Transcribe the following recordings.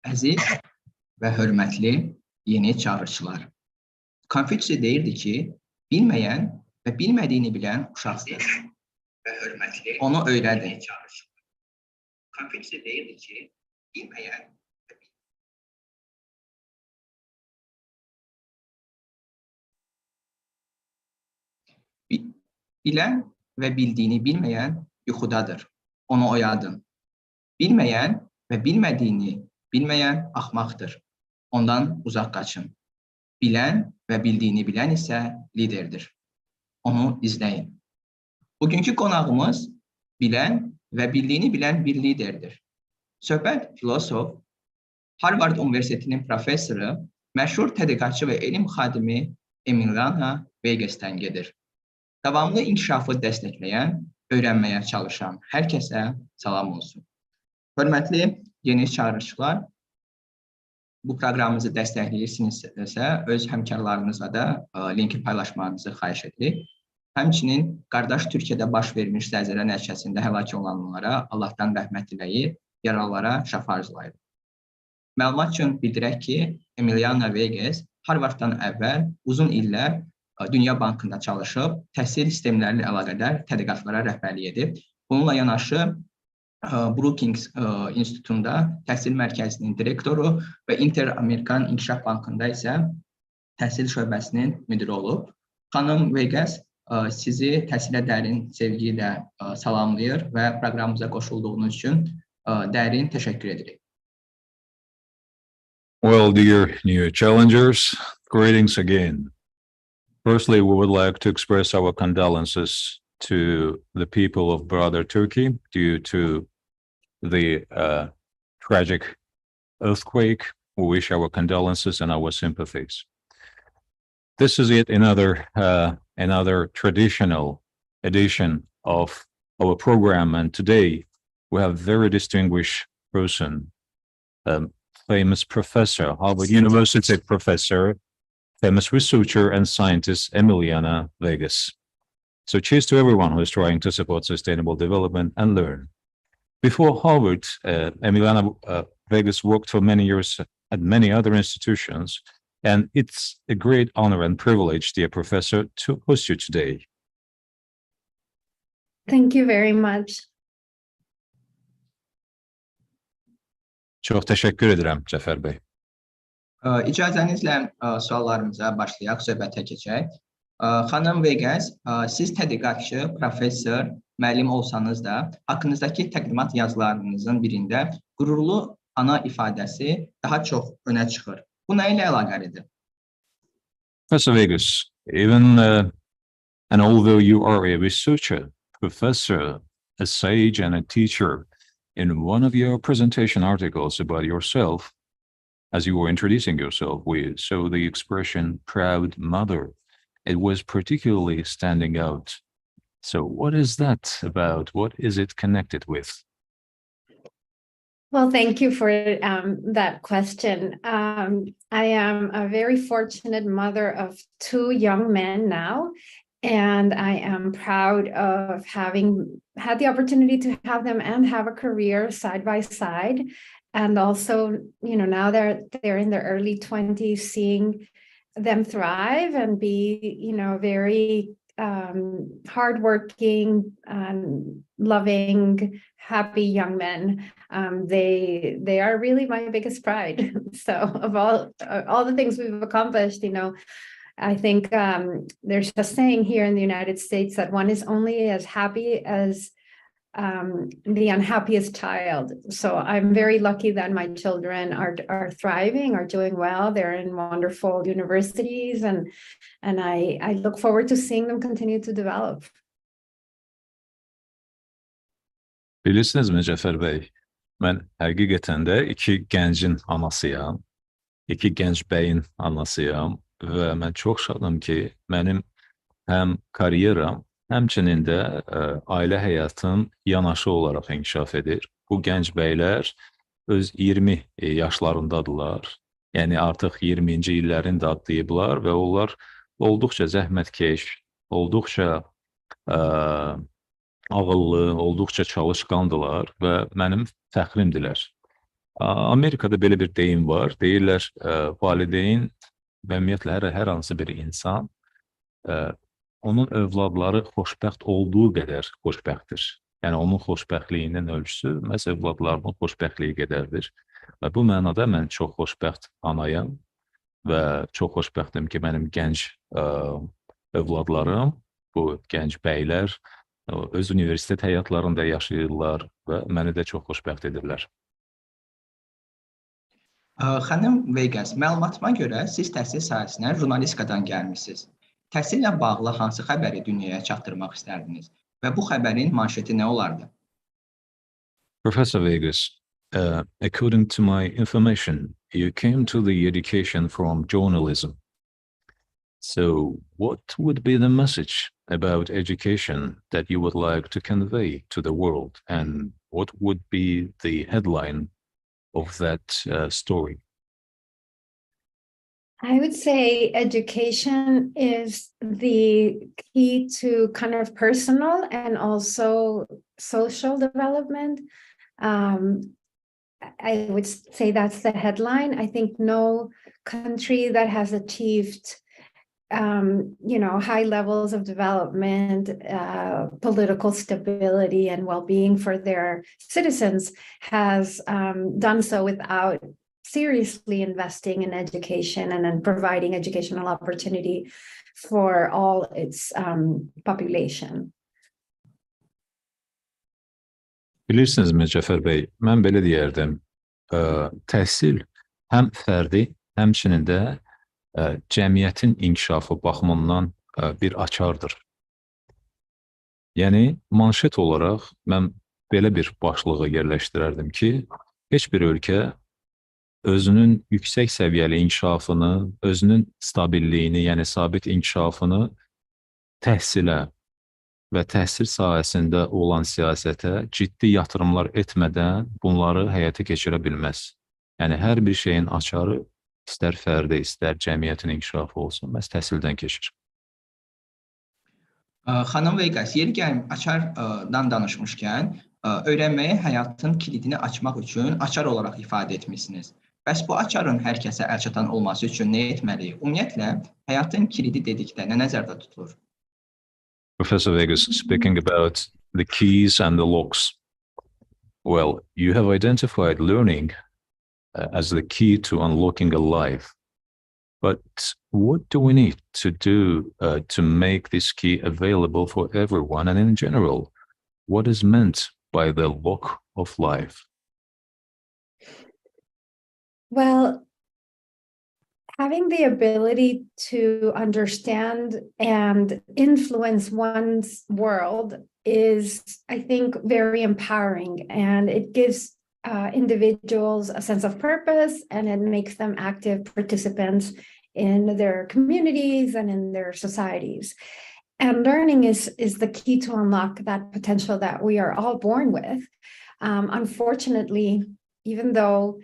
Əziz və hörmətli yeni çağırışlar. Konfütsi deyirdi ki, bilməyən və bilmədiyini bilən uşaqdır. Onu öyrədin. Konfütsi deyirdi ki, bilməyən bilən və bildiyini bilməyən yuxudadır. Onu oyadın. Bilməyən və bilmədiyini bilməyən axmaqdır. Ondan uzaq qaçın. Bilən və bildiyini bilən isə liderdir. Onu izləyin. Bugünkü qonağımız bilən və bildiyini bilən bir liderdir. Söhbət filosof, Harvard Universitetinin professoru, məşhur tədqiqatçı və elm xadimi Emiliana Veyqəsdən gedir. Davamlı inkişafı dəstəkləyən, öyrənməyə çalışan hər kəsə salam olsun. Hörmətli yeni çağırışlar, bu proqramımızı dəstəkləyirsinizsə, öz həmkarlarınızla da linki paylaşmanızı xahiş edirik. Həmçinin qardaş Türkiyədə baş vermiş zəlzələ nəticəsində həlak olanlara Allahdan rəhmət diləyir, yaralılara şəfa arzulayır. Məlumat üçün bildirək ki, Emiliana Veyqəs Harvarddan əvvəl uzun illər Dünya Bankında çalışıb, təhsil sistemləri ilə əlaqədar tədqiqatlara rəhbərlik edib. Bununla yanaşı, Brookings İnstitutunda təhsil mərkəzinin direktoru və Inter-Amerikan İnkişaf Bankında isə təhsil şöbəsinin müdiri olub. Xanım Veyqəs sizi təhsilə dərin sevgi ilə salamlayır və proqramımıza qoşulduğunuz üçün dərin təşəkkür edirik. Well, dear new challengers, greetings again. Firstly, we would like to express our condolences to the people of brother Turkey due to the tragic earthquake. We wish our condolences and our sympathies. This is yet another traditional edition of our program, and today we have a very distinguished person, famous professor, Harvard University professor, famous researcher and scientist Emiliana Veyqəs. So cheers to everyone who is trying to support sustainable development and learn. Before Harvard, Emiliana Veyqəs worked for many years at many other institutions, and it's a great honor and privilege, dear professor, to host you today. Thank you very much. Çox təşəkkür edirəm, Cəfər bəy. İcazənizlə suallarımıza başlayaq, söhbətə keçək. Xanım Veyqəs, siz tədqiqatçı, professor, müəllim olsanız da, haqqınızdakı təqdimat yazılarınızın birində qürurlu ana ifadəsi daha çox önə çıxır. Bu nə ilə əlaqəlidir? Professor Veyqəs, and although you are a researcher, professor, a sage and a teacher, in one of your presentation articles about yourself, as you were introducing yourself, we saw the expression proud mother. It was particularly standing out. So what is that about? What is it connected with? Well, thank you for that question. I am a very fortunate mother of two young men now, and I am proud of having had the opportunity to have them and have a career side by side. And also, now they're in their early 20s, seeing them thrive and be, very hardworking and loving, happy young men. They are really my biggest pride. So of all the things we've accomplished, I think there's a saying here in the United States that one is only as happy as the unhappiest child. So I'm very lucky that my children are thriving, are doing well. They're in wonderful universities, and I look forward to seeing them continue to develop. Bilirsinizmi Cəfər bəy, mən həqiqətən də iki gəncin anasıyam, iki gənc bəyin anasıyam və mən çox şadam ki, mənim həm karyeram, həmçinin də ailə həyatım yanaşı olaraq inkişaf edir. Bu gənc bəylər öz 20 yaşlarındadılar. Yəni artıq 20-ci illərini də adlayıblar və onlar olduqca zəhmətkeş, olduqca ağıllı, olduqca çalışqandılar və mənim fəxrimdilər. Amerikada belə bir deyim var. Deyirlər, valideyn və ümumiyyətlə hər hansı bir insan onun övladları xoşbəxt olduğu qədər xoşbəxtdir. Yəni, onun xoşbəxtliyinin ölçüsü məhz övladlarının xoşbəxtliyi qədərdir. Və bu mənada mən çox xoşbəxt anayam və çox xoşbəxtim ki, mənim gənc övladlarım, bu gənc bəylər öz universitet həyatlarında yaşayırlar və məni də çox xoşbəxt edirlər. Xanım Veyqəs, məlumatıma görə siz təhsil sahəsinə jurnalistikadan gəlmişsiniz. Təhsillə bağlı hansı xəbəri dünyaya çatdırmaq istərdiniz və bu xəbərin manşeti nə olardı? Professor Veyqəs, according to my information, you came to the education from journalism. So, what would be the message about education that you would like to convey to the world, and what would be the headline of that story? I would say education is the key to kind of personal and also social development. I would say that's the headline. I think no country that has achieved high levels of development, political stability and well-being for their citizens has done so without seriously investing in education and then providing educational opportunity for all its population. Bilirsinizmi Cəfər bəy, mən belə deyərdim, təhsil həm fərdi, həmçinin də cəmiyyətin inkişafı baxımından bir açardır. Yəni, manşet olaraq mən belə bir başlığı yerləşdirərdim ki, heç bir ölkə özünün yüksək səviyyəli inkişafını, özünün stabilliyini, yəni sabit inkişafını təhsilə və təhsil sahəsində olan siyasətə ciddi yatırımlar etmədən bunları həyata keçirə bilməz. Yəni, hər bir şeyin açarı istər fərdi, istər cəmiyyətin inkişafı olsun, məhz təhsildən keçir. Xanım Veyqəs, yeri gəlib açardan danışmışkən, öyrənməyə həyatın kilidini açmaq üçün açar olaraq ifadə etmişsiniz. Bəs bu açarın hər kəsə əlçatan olması üçün nə etməliyik? Ümumiyyətlə, həyatın kilidi dedikdə nə nəzərdə tutulur? Professor Veyqəs, speaking about the keys and the locks. Well, you have identified learning as the key to unlocking a life. But what do we need to do to make this key available for everyone? And in general, what is meant by the lock of life? Well, having the ability to understand and influence one's world is, I think, very empowering, and it gives individuals a sense of purpose, and it makes them active participants in their communities and in their societies. And learning is the key to unlock that potential that we are all born with. Unfortunately, even though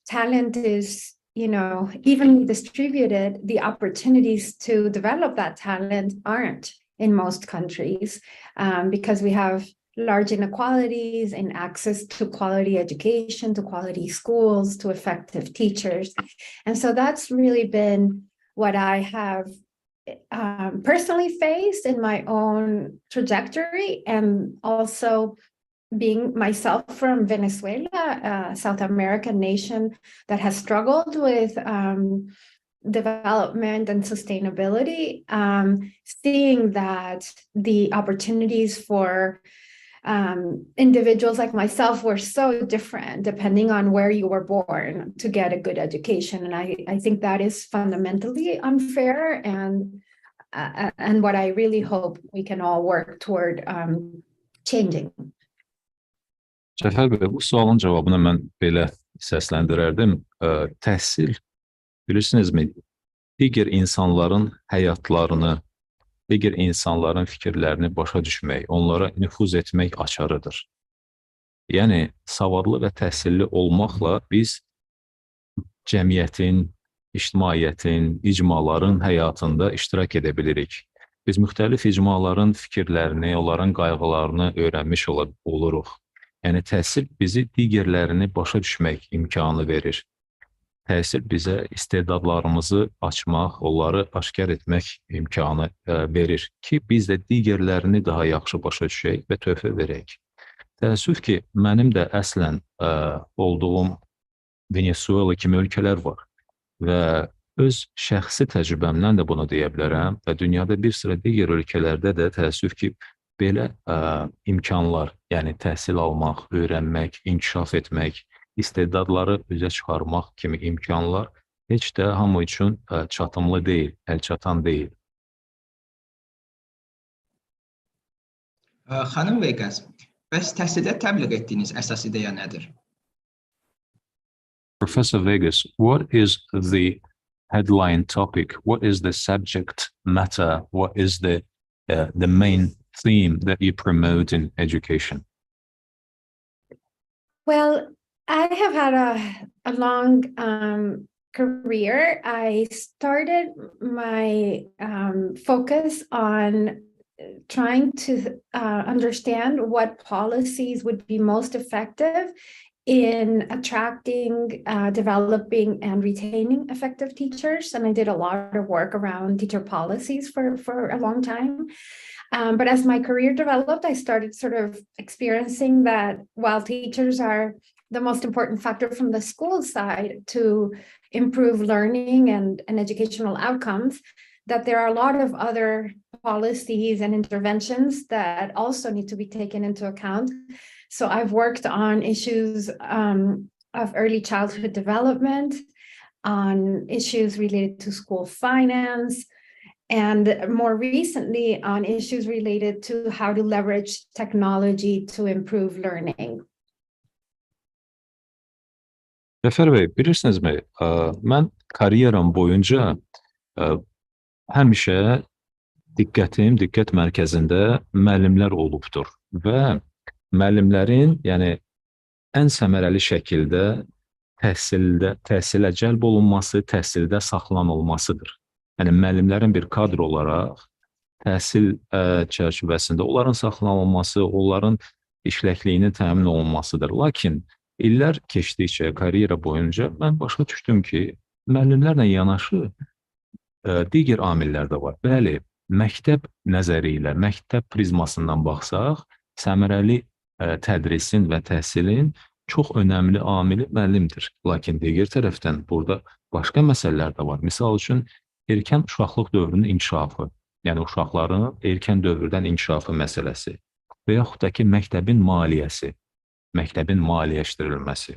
talent is evenly distributed, the opportunities to develop that talent aren't in most countries because we have large inequalities in access to quality education, to quality schools, to effective teachers. And so that's really been what I have personally faced in my own trajectory, and also being myself from Venezuela, a South American nation that has struggled with development and sustainability, seeing that the opportunities for individuals like myself were so different depending on where you were born to get a good education. And I think that is fundamentally unfair, and what I really hope we can all work toward changing. Cəfər bəy, bu sualın cavabını mən belə səsləndirərdim. Təhsil, bilirsinizmi, digər insanların həyatlarını, digər insanların fikirlərini başa düşmək, onlara nüfuz etmək açarıdır. Yəni, savadlı və təhsilli olmaqla biz cəmiyyətin, ictimaiyyətin, icmaların həyatında iştirak edə bilirik. Biz müxtəlif icmaların fikirlərini, onların qayğılarını öyrənmiş oluruq. Yəni təhsil bizi digərlərini başa düşmək imkanı verir. Təhsil bizə istedadlarımızı açmaq, onları aşkar etmək imkanı verir ki, biz də digərlərini daha yaxşı başa düşək və töhfə verək. Təəssüf ki, mənim də əslən olduğum Venezuela kimi ölkələr var və öz şəxsi təcrübəmdən də bunu deyə bilərəm və dünyada bir sıra digər ölkələrdə də təəssüf ki, belə imkanlar, yəni təhsil almaq, öyrənmək, inkişaf etmək, istedadları üzə çıxarmaq kimi imkanlar heç də hamı üçün çatımlı deyil, əlçatan deyil. Xanım Veyqəs, bəs təhsildə təbliğ etdiyiniz əsas ideya nədir? Professor Veyqəs, what is the headline topic? What is the subject matter? What is the main theme that you promote in education? Well, I have had a long career. I started my focus on trying to understand what policies would be most effective in attracting, developing, and retaining effective teachers. And I did a lot of work around teacher policies for a long time. But as my career developed, I started sort of experiencing that while teachers are the most important factor from the school side to improve learning and educational outcomes, that there are a lot of other policies and interventions that also need to be taken into account. So I've worked on issues of early childhood development, on issues related to school finance, and more recently on issues related to how to leverage technology to improve learning. Zəfər bəy, bilirsinizmi, mən karyeram boyunca həmişə diqqət mərkəzində müəllimlər olubdur və müəllimlərin, yəni ən səmərəli şəkildə təhsilə cəlb olunması, təhsildə saxlanılmasıdır. Yəni müəllimlərin bir kadr olaraq təhsil çərçivəsində onların saxlanılması, onların işləkliyinin təmin olunmasıdır. Lakin illər keçdikcə karyera boyunca mən başa düşdüm ki, müəllimlərlə yanaşı digər amillər də var. Bəli, məktəb nəzəri ilə, məktəb prizmasından baxsaq, səmərəli tədrisin və təhsilin çox önəmli amili müəllimdir. Lakin digər tərəfdən burada başqa məsələlər də var. Misal üçün, erkən uşaqlıq dövrünün inkişafı, yəni uşaqların erkən dövrdən inkişafı məsələsi və yaxud da ki, məktəbin maliyyəsi, məktəbin maliyyələşdirilməsi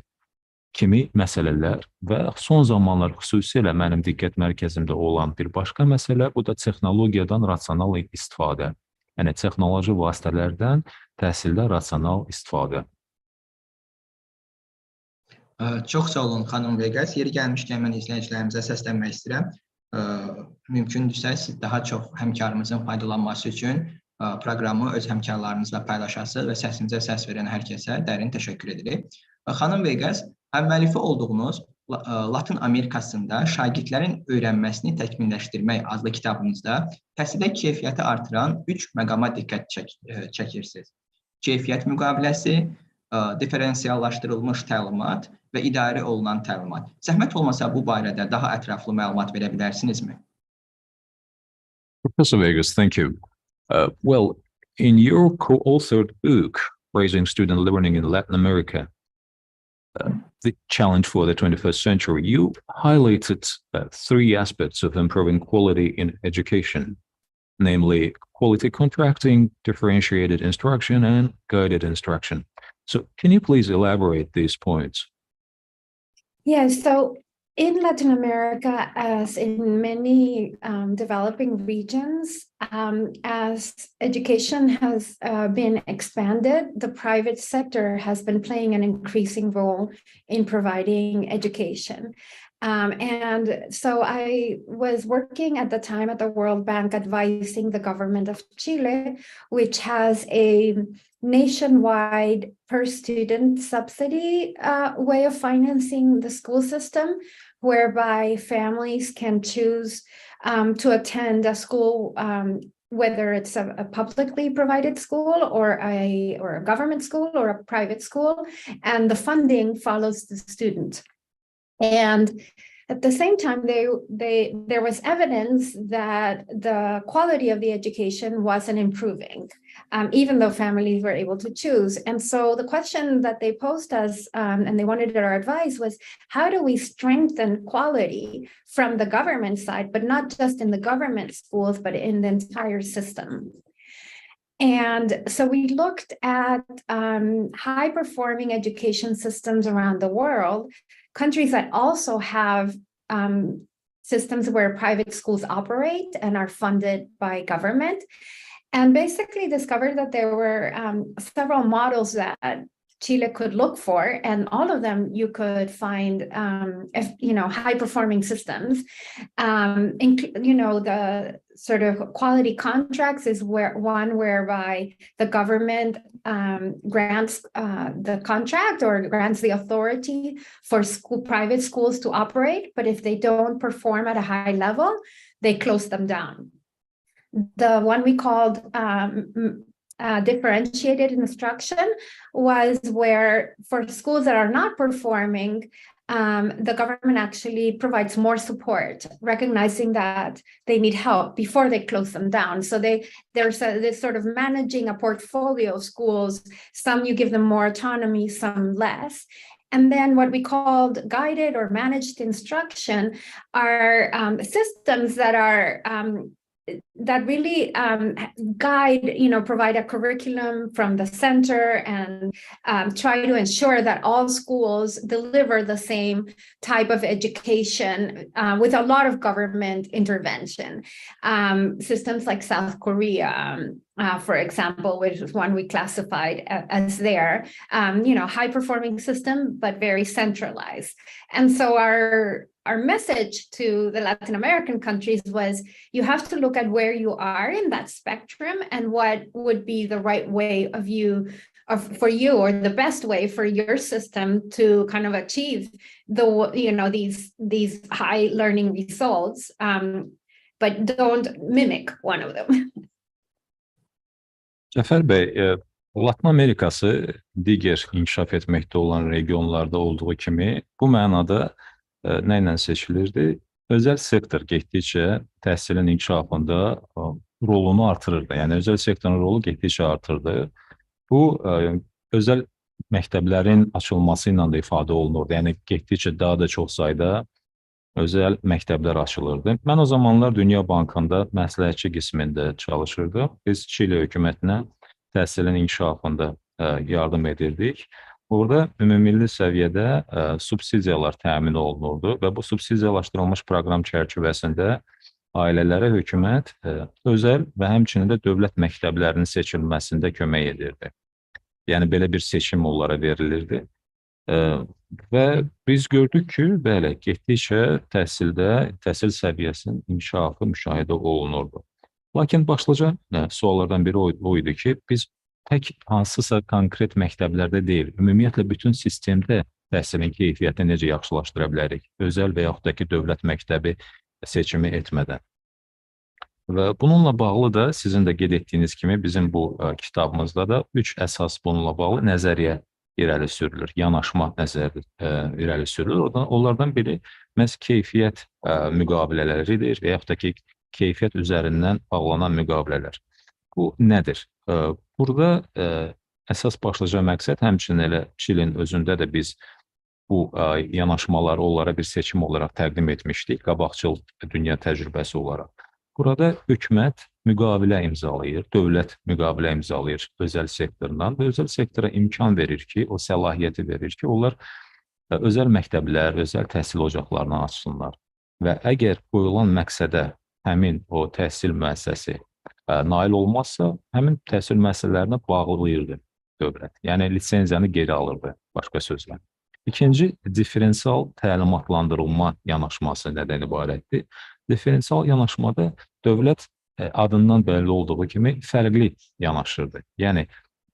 kimi məsələlər və son zamanlar xüsusilə mənim diqqət mərkəzimdə olan bir başqa məsələ, bu da texnologiyadan rasional istifadə. Yəni, texnoloji vasitələrdən təhsildə rasional istifadə. Çox sağ olun, xanım Veyqəs. Yeri gəlmişkən mən izləyicilərimizə səslənmək istəyirəm. Mümkündürsə, siz daha çox həmkarımızın faydalanması üçün proqramı öz həmkarlarınızla paylaşasınız və səsinizə səs verən hər kəsə dərin təşəkkür edirik. Xanım Veyqəs, müəllifi olduğunuz Latın Amerikasında şagirdlərin öyrənməsini təkmilləşdirmək adlı kitabınızda təhsildə keyfiyyəti artıran 3 məqama diqqət çəkirsiniz. Keyfiyyət müqaviləsi, diferensiallaşdırılmış təlimat və idarə olunan təlimat. Zəhmət olmasa bu barədə daha ətraflı məlumat verə bilərsinizmi? Professor Veyqəs, thank you. Well, in your co-authored book, Raising Student Learning in Latin America, the challenge for the 21st century, you highlighted 3 aspects of improving quality in education, namely quality contracting, differentiated instruction, and guided instruction. So can you please elaborate these points? Yes, so in Latin America, as in many developing regions, as education has been expanded, the private sector has been playing an increasing role in providing education. And so I was working at the time at the World Bank advising the government of Chile, which has a nationwide per student subsidy way of financing the school system, whereby families can choose to attend a school whether it's a publicly provided school or a government school or a private school, and the funding follows the student. And at the same time, there was evidence that the quality of the education wasn't improving, even though families were able to choose. And so the question that they posed us, and they wanted our advice, was how do we strengthen quality from the government side, but not just in the government schools, but in the entire system? And so we looked at high-performing education systems around the world, countries that also have systems where private schools operate and are funded by government, and basically discovered that there were several models that Chile could look for, and all of them you could find, high-performing systems. The sort of quality contracts is one whereby the government grants the contract or grants the authority for private schools to operate, but if they don't perform at a high level, they close them down. The one we called differentiated instruction was where for schools that are not performing, the government actually provides more support, recognizing that they need help before they close them down. So there's this sort of managing a portfolio of schools. Some you give them more autonomy, some less. And then what we called guided or managed instruction are systems that are that really guide, provide a curriculum from the center and try to ensure that all schools deliver the same type of education with a lot of government intervention. Systems like South Korea, for example, which is one we classified as their, high-performing system, but very centralized. And so our message to the Latin American countries was, you have to look at where you are in that spectrum and what would be the right way for you, or the best way for your system to kind of achieve these high learning results, but don't mimic one of them. Cəfər bəy, Latin Amerikası digər inkişaf etməkdə olan regionlarda olduğu kimi bu mənada nə ilə seçilirdi? Özəl sektor getdikcə təhsilin inkişafında rolunu artırırdı. Yəni özəl sektorun rolu getdikcə artırdı. Bu özəl məktəblərin açılması ilə də ifadə olunurdu. Yəni getdikcə daha da çox sayda özəl məktəblər açılırdı. Mən o zamanlar Dünya Bankında məsləhətçi qismində çalışırdım. Biz Çile hökumətinə təhsilin inkişafında yardım edirdik. Orada ümumilli səviyyədə subsidiyalar təmin olunurdu və bu subsidiyalaşdırılmış proqram çərçivəsində ailələrə hökumət özəl və həmçinin də dövlət məktəblərinin seçilməsində kömək edirdi. Yəni belə bir seçim onlara verilirdi. Və biz gördük ki, bəli, getdikcə təhsil səviyyəsinin inkişafı müşahidə olunurdu. Lakin başlıca suallardan biri o idi ki, biz tək hansısa konkret məktəblərdə deyil, ümumiyyətlə bütün sistemdə təhsilin keyfiyyətini necə yaxşılaşdıra bilərik, özəl və yaxud da ki, dövlət məktəbi seçimi etmədən. Və bununla bağlı da sizin də qeyd etdiyiniz kimi bizim bu kitabımızda da 3 əsas bununla bağlı nəzəriyyə irəli sürülür, yanaşma nəzəriyyə irəli sürülür. Onlardan biri məhz keyfiyyət müqavilələridir və yaxud da ki, keyfiyyət üzərindən bağlanan müqavilələr. Bu nədir? Burada əsas başlıca məqsəd, həmçinin elə Çilin özündə də biz bu yanaşmaları onlara bir seçim olaraq təqdim etmişdik, qabaqcıl dünya təcrübəsi olaraq. Burada hökumət müqavilə imzalayır, dövlət müqavilə imzalayır özəl sektordan və özəl sektora imkan verir ki, o səlahiyyəti verir ki, onlar özəl məktəblər, özəl təhsil ocaqlarını açsınlar. Və əgər qoyulan məqsədə həmin o təhsil müəssisəsi nail olmazsa, həmin təhsil müəssisələrinə bağlayırdı dövlət. Yəni, lisenziyanı geri alırdı, başqa sözlə. İkinci, diferensial təlimatlandırılma yanaşması nədən ibarətdir? Diferensial yanaşmada dövlət adından bəlli olduğu kimi fərqli yanaşırdı. Yəni,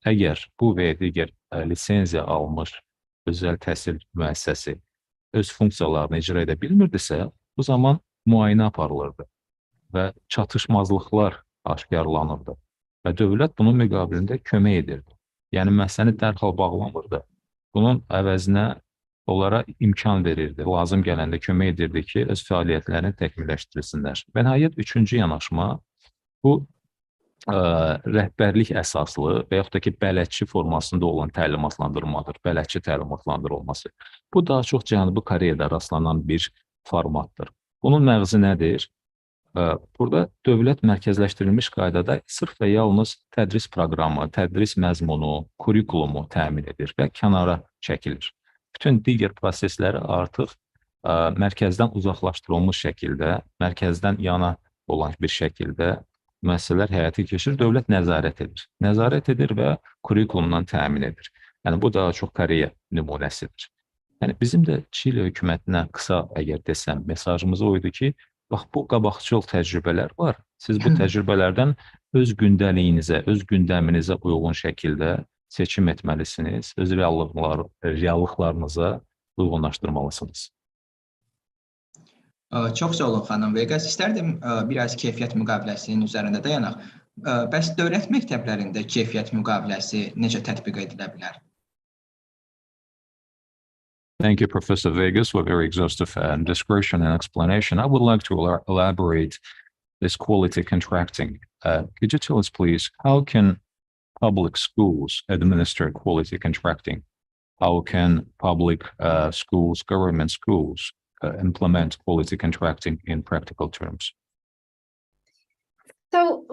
əgər bu və digər lisenziya almış özəl təhsil müəssisəsi öz funksiyalarını icra edə bilmirdisə, bu zaman müayinə aparılırdı və çatışmazlıqlar aşkarlanırdı və dövlət bunun müqabilində kömək edirdi. Yəni, məsələni dərhal bağlamırdı. Bunun əvəzinə onlara imkan verirdi, lazım gələndə kömək edirdi ki, öz fəaliyyətlərini təkmilləşdirsinlər. Və nəhayət, üçüncü yanaşma bu rəhbərlik əsaslı və yaxud da ki, bələdçi formasında olan təlimatlandırmadır, bələdçi təlimatlandırılması. Bu, daha çox Cənubi Koreyada rastlanan bir formatdır. Bunun məğzi nədir? Burada dövlət mərkəzləşdirilmiş qaydada sırf və yalnız tədris proqramı, tədris məzmunu, kurikulumu təmin edir və kənara çəkilir. Bütün digər prosesləri artıq mərkəzdən uzaqlaşdırılmış şəkildə, mərkəzdən yana olan bir şəkildə müəssisələr həyata keçirir, dövlət nəzarət edir. Nəzarət edir və kurikulumdan təmin edir. Yəni, bu daha çox Koreya nümunəsidir. Yəni, bizim də Çili hökumətinə qısa əgər desəm, mesajımız o idi ki, bax, bu qabaqcıl təcrübələr var. Siz bu təcrübələrdən öz gündəliyinizə, öz gündəminizə uyğun şəkildə seçim etməlisiniz, öz reallıqlarınıza uyğunlaşdırmalısınız. Çox sağ olun, xanım Veyqəs. İstərdim biraz keyfiyyət müqaviləsinin üzərində dayanaq. Bəs dövlət məktəblərində keyfiyyət müqaviləsi necə tətbiq edilə bilər? Thank you, Professor Veyqəs, for a very exhaustive description and explanation. I would like to elaborate this quality contracting. Could you tell us, please, how can public schools administer quality contracting? How can public schools, government schools, implement quality contracting in practical terms? So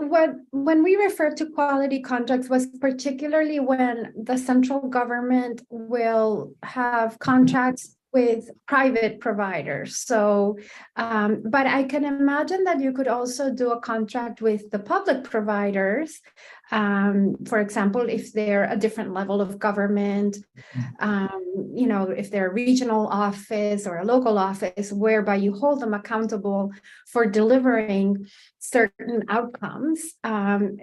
when we refer to quality contracts was particularly when the central government will have contracts with private providers. So, but I can imagine that you could also do a contract with the public providers. For example, if they're a different level of government, if they're a regional office or a local office, whereby you hold them accountable for delivering certain outcomes. And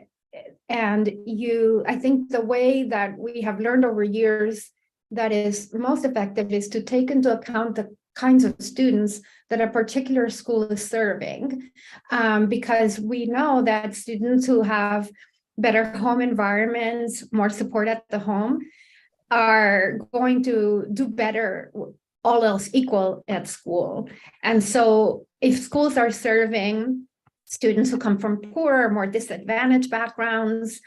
I think the way that we have learned over years that is most effective is to take into account the kinds of students that a particular school is serving, because we know that students who have better home environments, more support at the home, are going to do better, all else equal, at school. And so if schools are serving students who come from poorer, more disadvantaged backgrounds,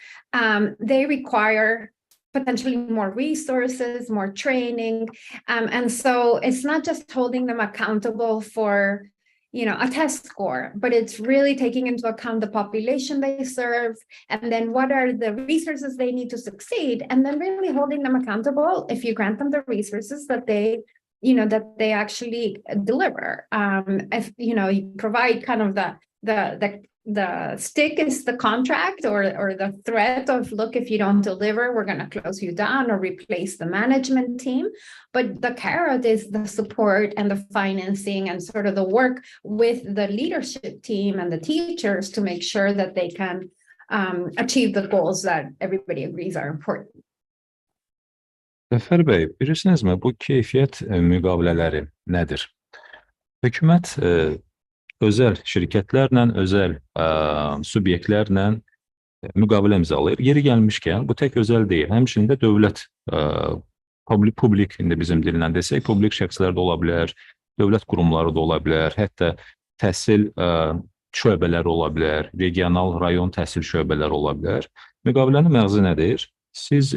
they require potentially more resources, more training. And so it's not just holding them accountable for, a test score, but it's really taking into account the population they serve, and then what are the resources they need to succeed, and then really holding them accountable if you grant them the resources that they actually deliver. If you provide kind of the stick is the contract or the threat of, look, if you don't deliver, we're going to close you down or replace the management team. But the carrot is the support and the financing and sort of the work with the leadership team and the teachers to make sure that they can achieve the goals that everybody agrees are important. Zəfər bəy, bilirsinizmi, bu keyfiyyət müqavilələri nədir? Hökumət özəl şirkətlərlə, özəl subyektlərlə müqavilə imzalayır. Yeri gəlmişkən, bu tək özəl deyil. Həmçinin də dövlət, publik, indi bizim dillə desək, publik şəxslər də ola bilər, dövlət qurumları da ola bilər, hətta təhsil şöbələri ola bilər, regional, rayon təhsil şöbələri ola bilər. Müqavilənin məğzi nədir? Siz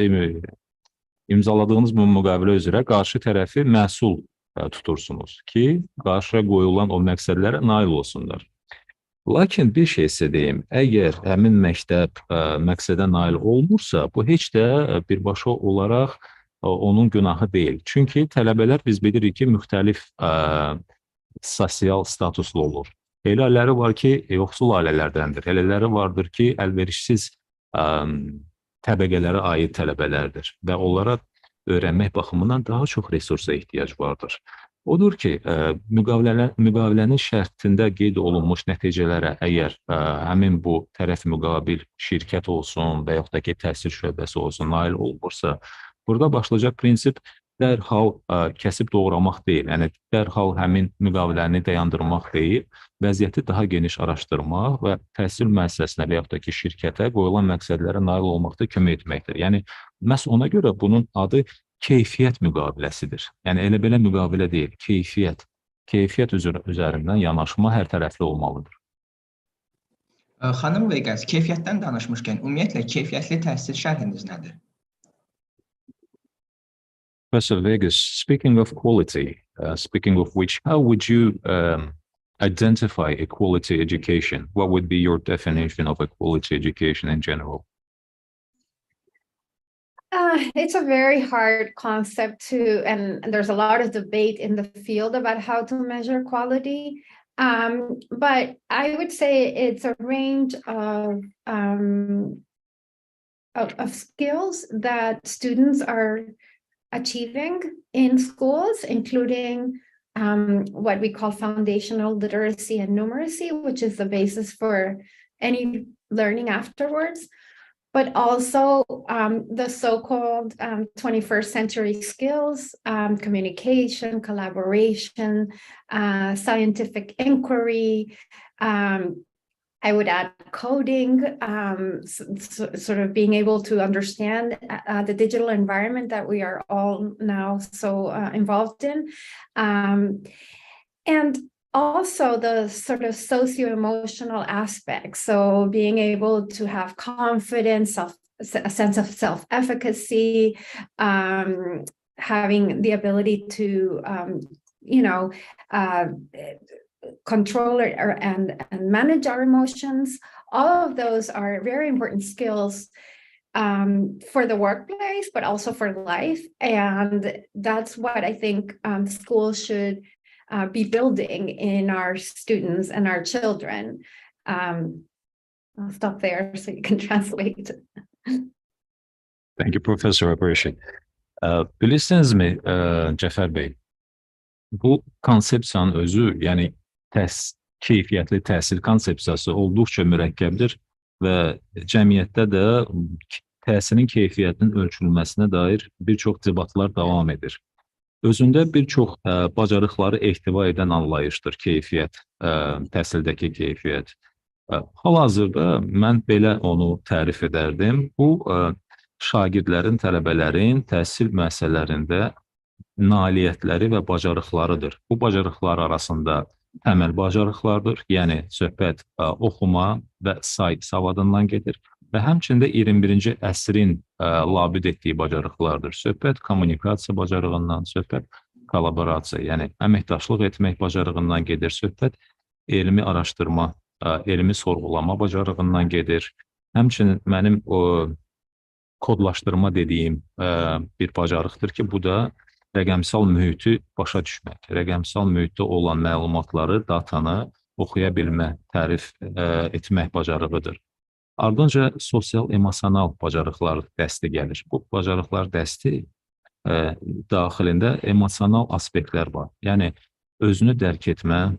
imzaladığınız bu müqavilə üzrə qarşı tərəfi məsul tutursunuz ki, qarşıya qoyulan o məqsədlərə nail olsunlar. Lakin bir şey sizə deyim, əgər həmin məktəb məqsədə nail olmursa, bu heç də birbaşa olaraq onun günahı deyil. Çünki tələbələr biz bilirik ki, müxtəlif sosial statuslu olur. Elə ailələri var ki, yoxsul ailələrdəndir. Elələri vardır ki, əlverişsiz təbəqələrə aid tələbələrdir və onlara öyrənmək baxımından daha çox resursa ehtiyac vardır. Odur ki, müqavilənin şərtində qeyd olunmuş nəticələrə əgər həmin bu tərəf müqabil şirkət olsun və yaxud da ki, təhsil şöbəsi olsun, nail olmursa, burada başlayacaq prinsip dərhal kəsib doğramaq deyil, yəni dərhal həmin müqaviləni dayandırmaq deyil, vəziyyəti daha geniş araşdırmaq və təhsil müəssisəsinə və yaxud da ki, şirkətə qoyulan məqsədlərə nail olmaqda kömək etməkdir. Yəni, məhz ona görə bunun adı keyfiyyət müqaviləsidir. Yəni, elə belə müqavilə deyil, keyfiyyət. Keyfiyyət üzərindən yanaşma hər tərəfli olmalıdır. Xanım Veyqəs, keyfiyyətdən danışmışkən, ümumiyyətlə, keyfiyyətli təhsil şərhiniz nədir? Professor Veyqəs, speaking of quality, speaking of which, how would you identify a quality education? What would be your definition of a quality education in general? It's a very hard concept and there's a lot of debate in the field about how to measure quality. But I would say it's a range of skills that students are achieving in schools, including what we call foundational literacy and numeracy, which is the basis for any learning afterwards, but also the so-called 21st century skills, communication, collaboration, scientific inquiry, I would add coding, sort of being able to understand the digital environment that we are all now so involved in. And also the sort of socio-emotional aspects. So being able to have confidence, a sense of self-efficacy, having the ability to, control and manage our emotions. All of those are very important skills for the workplace, but also for life. And that's what I think schools should be building in our students and our children. I'll stop there so you can translate. Thank you, Professor. I appreciate it. Bilirsinizmi Cəfər bəy, bu konsepsiyanın özü, yəni keyfiyyətli təhsil konsepsiyası olduqca mürəkkəbdir və cəmiyyətdə də təhsilin keyfiyyətinin ölçülməsinə dair bir çox debatlar davam edir. Özündə bir çox bacarıqları ehtiva edən anlayışdır keyfiyyət, təhsildəki keyfiyyət. Hal-hazırda mən belə onu tərif edərdim. Bu, şagirdlərin, tələbələrin təhsil müəssisələrində nailiyyətləri və bacarıqlarıdır. Bu bacarıqlar arasında təməl bacarıqlardır, yəni söhbət oxuma və say savadından gedir və həmçində 21-ci əsrin labüd etdiyi bacarıqlardır. Söhbət kommunikasiya bacarığından, söhbət kollaborasiya, yəni əməkdaşlıq etmək bacarığından gedir, söhbət elmi araşdırma, elmi sorğulama bacarığından gedir. Həmçinin mənim kodlaşdırma dediyim bir bacarıqdır ki, bu da rəqəmsal mühiti başa düşmək, rəqəmsal mühitdə olan məlumatları, datanı oxuya bilmə, tərif etmək bacarığıdır. Ardınca sosial-emosional bacarıqlar dəsti gəlir. Bu bacarıqlar dəsti daxilində emosional aspektlər var. Yəni, özünü dərk etmə,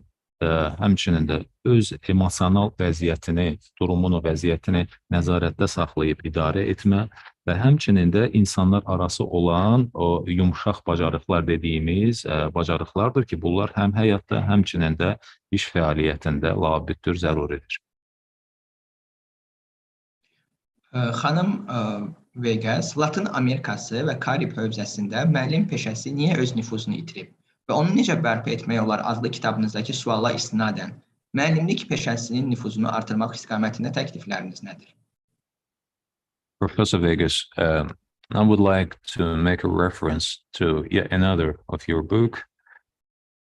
həmçinin də öz emosional vəziyyətini, durumunu, vəziyyətini nəzarətdə saxlayıb idarə etmə və həmçinin də insanlar arası olan o yumşaq bacarıqlar dediyimiz bacarıqlardır ki, bunlar həm həyatda, həmçinin də iş fəaliyyətində labüddür, zəruridir. Xanım Veyqəs, Latın Amerikası və Karib hövzəsində müəllim peşəsi niyə öz nüfuzunu itirib və onu necə bərpa etmək olar adlı kitabınızdakı suala istinadən müəllimlik peşəsinin nüfuzunu artırmaq istiqamətində təklifləriniz nədir? Professor Veyqəs, I would like to make a reference to yet another of your book.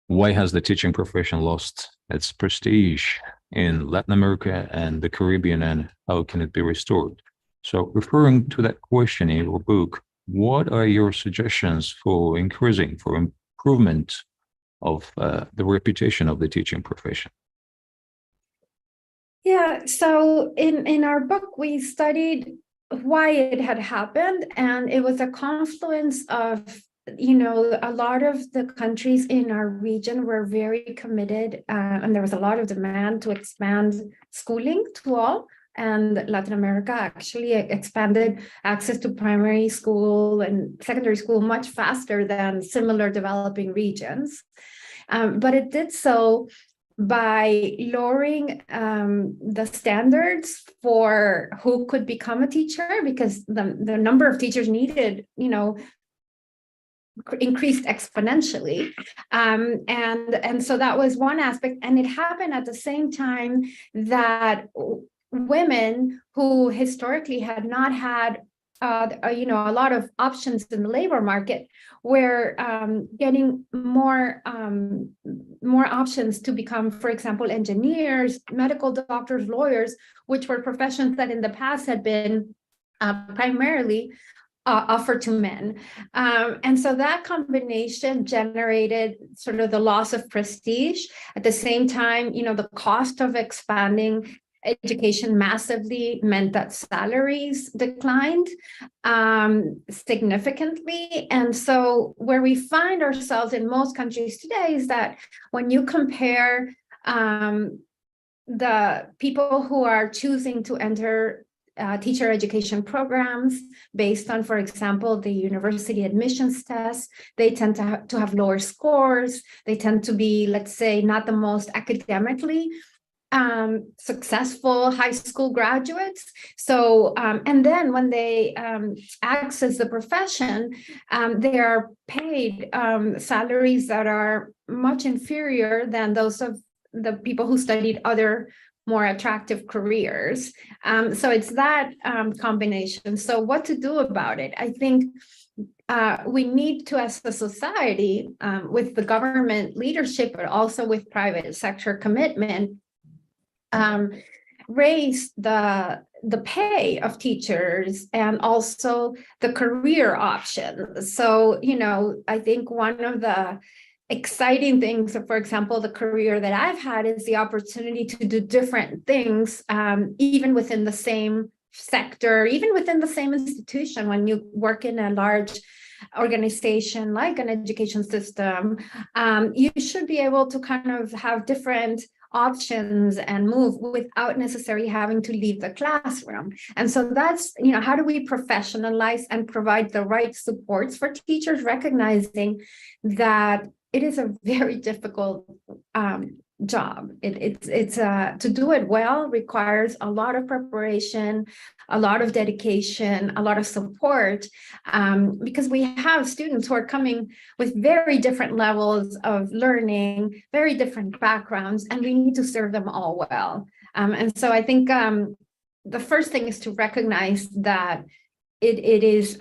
Why has the teaching profession lost its prestige in Latin America and the Caribbean, and how can it be restored? So, referring to that question in your book, what are your suggestions for improvement of the reputation of the teaching profession? Yeah, so in our book, we studied why it had happened, and it was a confluence of, a lot of the countries in our region were very committed, and there was a lot of demand to expand schooling to all, and Latin America actually expanded access to primary school and secondary school much faster than similar developing regions. But it did so by lowering the standards for who could become a teacher, because the number of teachers needed, increased exponentially. And so that was one aspect. And it happened at the same time that women who historically had not had a lot of options in the labor market were getting more options to become, for example, engineers, medical doctors, lawyers, which were professions that in the past had been primarily offered to men. And so that combination generated sort of the loss of prestige. At the same time, the cost of expanding education massively meant that salaries declined significantly. And so where we find ourselves in most countries today is that when you compare the people who are choosing to enter teacher education programs based on, for example, the university admissions test, they tend to have lower scores. They tend to be, let's say, not the most academically successful high school graduates. So, and then when they access the profession, they are paid salaries that are much inferior than those of the people who studied other more attractive careers. So it's that combination. So what to do about it? I think we need to, as a society, with the government leadership, but also with private sector commitment, raise the pay of teachers and also the career options. So, I think one of the exciting things, for example, the career that I've had is the opportunity to do different things, even within the same sector, even within the same institution. When you work in a large organization like an education system, you should be able to kind of have different options and move without necessarily having to leave the classroom. And so that's, how do we professionalize and provide the right supports for teachers, recognizing that it is a very difficult job. It's to do it well requires a lot of preparation, a lot of dedication, a lot of support, because we have students who are coming with very different levels of learning, very different backgrounds, and we need to serve them all well. And so I think the first thing is to recognize that it is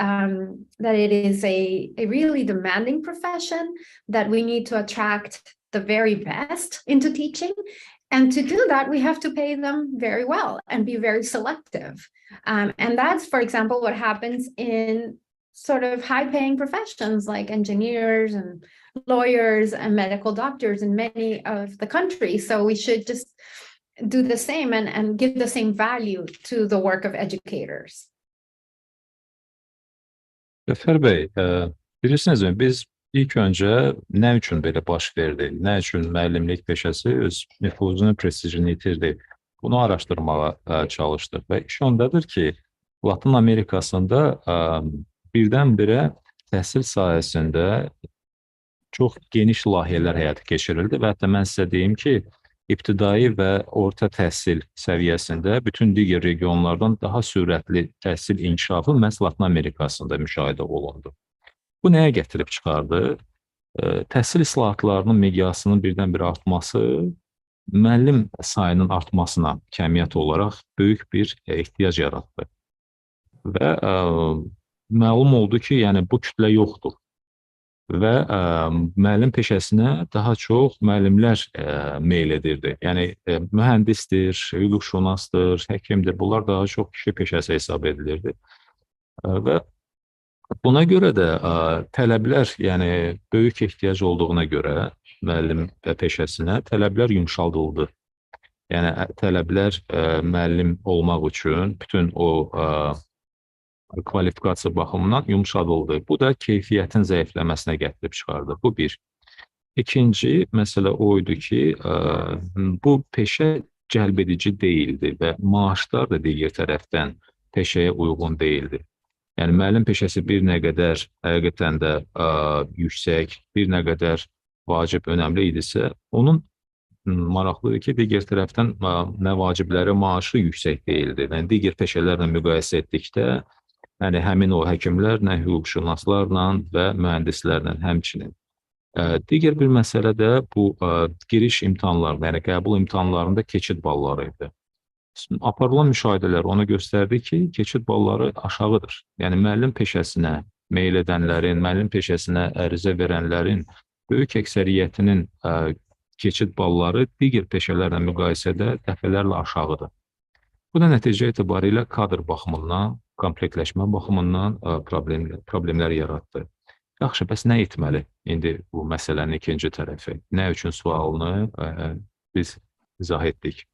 a really demanding profession, that we need to attract the very best into teaching. And to do that, we have to pay them very well and be very selective. And that's, for example, what happens in sort of high-paying professions like engineers and lawyers and medical doctors in many of the countries. So we should just do the same and give the same value to the work of educators. Cəfər bəy, bilirsinizmi, biz ilk öncə nə üçün belə baş verdi, nə üçün müəllimlik peşəsi öz nüfuzunu, prestijini itirdi, bunu araşdırmağa çalışdıq və iş ondadır ki, Latin Amerikasında birdən-birə təhsil sahəsində çox geniş layihələr həyata keçirildi və hətta mən sizə deyim ki, ibtidai və orta təhsil səviyyəsində bütün digər regionlardan daha sürətli təhsil inkişafı məhz Latin Amerikasında müşahidə olundu. Bu nəyə gətirib çıxardı? Təhsil islahatlarının miqyasının birdən-birə artması, müəllim sayının artmasına kəmiyyət olaraq böyük bir ehtiyac yaratdı. Və məlum oldu ki, yəni bu kütlə yoxdur. Və müəllim peşəsinə daha çox müəllimlər meyl edirdi. Yəni mühəndisdir, hüquqşünasdır, həkimdir. Bunlar daha çox kişi peşəsi hesab edilirdi. Və buna görə də tələblər, yəni böyük ehtiyac olduğuna görə müəllim və peşəsinə tələblər yumşaldıldı. Yəni tələblər müəllim olmaq üçün bütün o kvalifikasiya baxımından yumşadıldı. Bu da keyfiyyətin zəifləməsinə gətirib çıxardı. Bu bir. İkinci məsələ o idi ki, bu peşə cəlbedici deyildi və maaşlar da digər tərəfdən peşəyə uyğun deyildi. Yəni müəllim peşəsi bir nə qədər həqiqətən də yüksək, bir nə qədər vacib, önəmli idisə, onun maraqlıdır ki, digər tərəfdən nə vacibləri, maaşı yüksək deyildi. Yəni digər peşələrlə müqayisə etdikdə, yəni həmin o həkimlərlə, hüquqşünaslarla və mühəndislərlə həmçinin. Digər bir məsələ də bu giriş imtahanlarında, yəni qəbul imtahanlarında keçid balları idi. Aparılan müşahidələr ona göstərdi ki, keçid balları aşağıdır. Yəni müəllim peşəsinə meyl edənlərin, müəllim peşəsinə ərizə verənlərin böyük əksəriyyətinin keçid balları digər peşələrlə müqayisədə dəfələrlə aşağıdır. Bu da nəticə etibarilə kadr baxımından, komplektləşmə baxımından problemlər yaratdı. Yaxşı, bəs nə etməli? İndi bu məsələnin ikinci tərəfi. Nə üçün sualını biz izah etdik.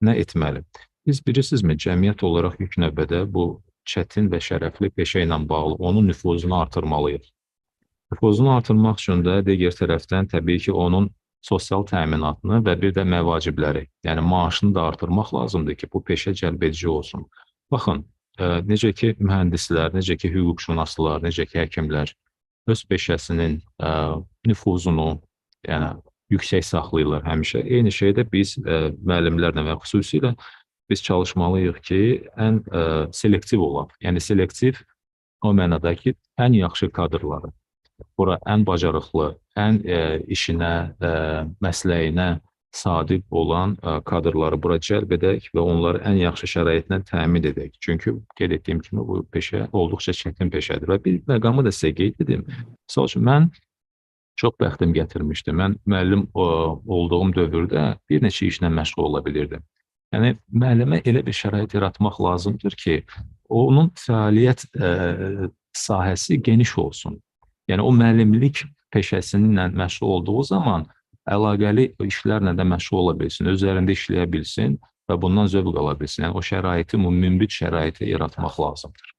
Nə etməli? Biz bilirsinizmi, cəmiyyət olaraq ilk növbədə bu çətin və şərəfli peşə ilə bağlı onun nüfuzunu artırmalıyıq. Nüfuzunu artırmaq üçün də digər tərəfdən təbii ki, onun sosial təminatını və bir də məvacibləri, yəni maaşını da artırmaq lazımdır ki, bu peşə cəlbedici olsun. Baxın, necə ki mühəndislər, necə ki hüquqşünaslar, necə ki həkimlər öz peşəsinin nüfuzunu, yəni yüksək saxlayırlar həmişə. Eyni şeydə biz müəllimlərlə və xüsusilə biz çalışmalıyıq ki, ən selektiv olaq. Yəni selektiv o mənada ki, ən yaxşı kadrları, bura ən bacarıqlı, ən işinə, məsləyinə sadiq olan kadrları bura cəlb edək və onları ən yaxşı şəraitlə təmin edək. Çünki qeyd etdiyim kimi bu peşə olduqca çətin peşədir və bir məqamı da sizə qeyd edim. Misal üçün, mən çox bəxtim gətirmişdim. Mən müəllim olduğum dövrdə bir neçə işlə məşğul ola bilirdim. Yəni, müəllimə elə bir şərait yaratmaq lazımdır ki, onun fəaliyyət sahəsi geniş olsun. Yəni, o müəllimlik peşəsininlə məşğul olduğu zaman əlaqəli işlərlə də məşğul ola bilsin, özlərində işləyə bilsin və bundan zövq ala bilsin. Yəni, o şəraiti, münbit şəraiti yaratmaq lazımdır.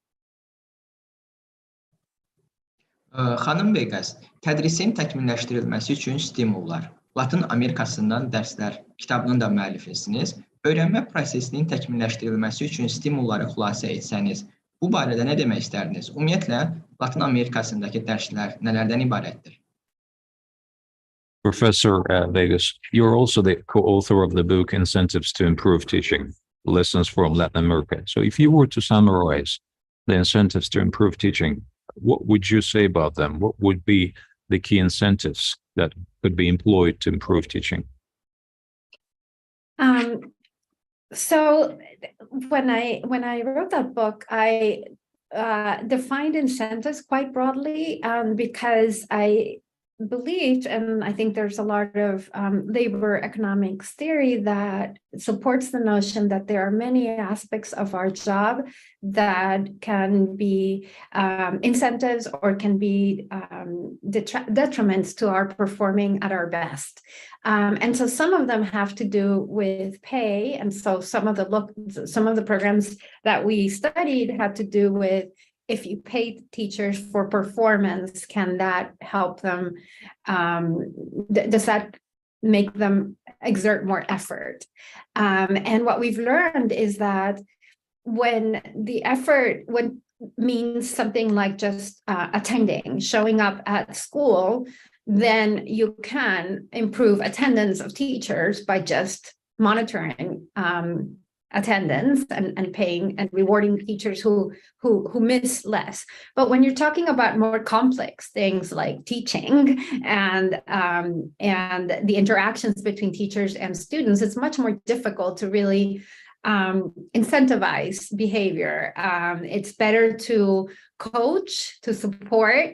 Xanım Veyqəs, tədrisin təkmilləşdirilməsi üçün stimullar. Latin Amerikasından dərslər kitabının da müəllifisiniz. Öyrənmə prosesinin təkmilləşdirilməsi üçün stimulları xülasə etsəniz, bu barədə nə demək istərdiniz? Ümumiyyətlə, Latin Amerikasındakı dərslər nələrdən ibarətdir? Professor Veyqəs, you're also the co-author of the book Incentives to Improve Teaching, Lessons from Latin America. So if you were to summarize the incentives to improve teaching, what would you say about them? What would be the key incentives that could be employed to improve teaching? So when I wrote that book, I defined incentives quite broadly because I believed, and I think there's a lot of labor economics theory that supports the notion that there are many aspects of our job that can be incentives or can be detriments to our performing at our best. And so some of them have to do with pay. And so some of the programs that we studied had to do with, if you pay teachers for performance, can that help them? Does that make them exert more effort? And what we've learned is that when the effort means something like just attending, showing up at school, then you can improve attendance of teachers by just monitoring attendance and paying and rewarding teachers who miss less. But when you're talking about more complex things like teaching and the interactions between teachers and students, it's much more difficult to really incentivize behavior. It's better to coach, to support.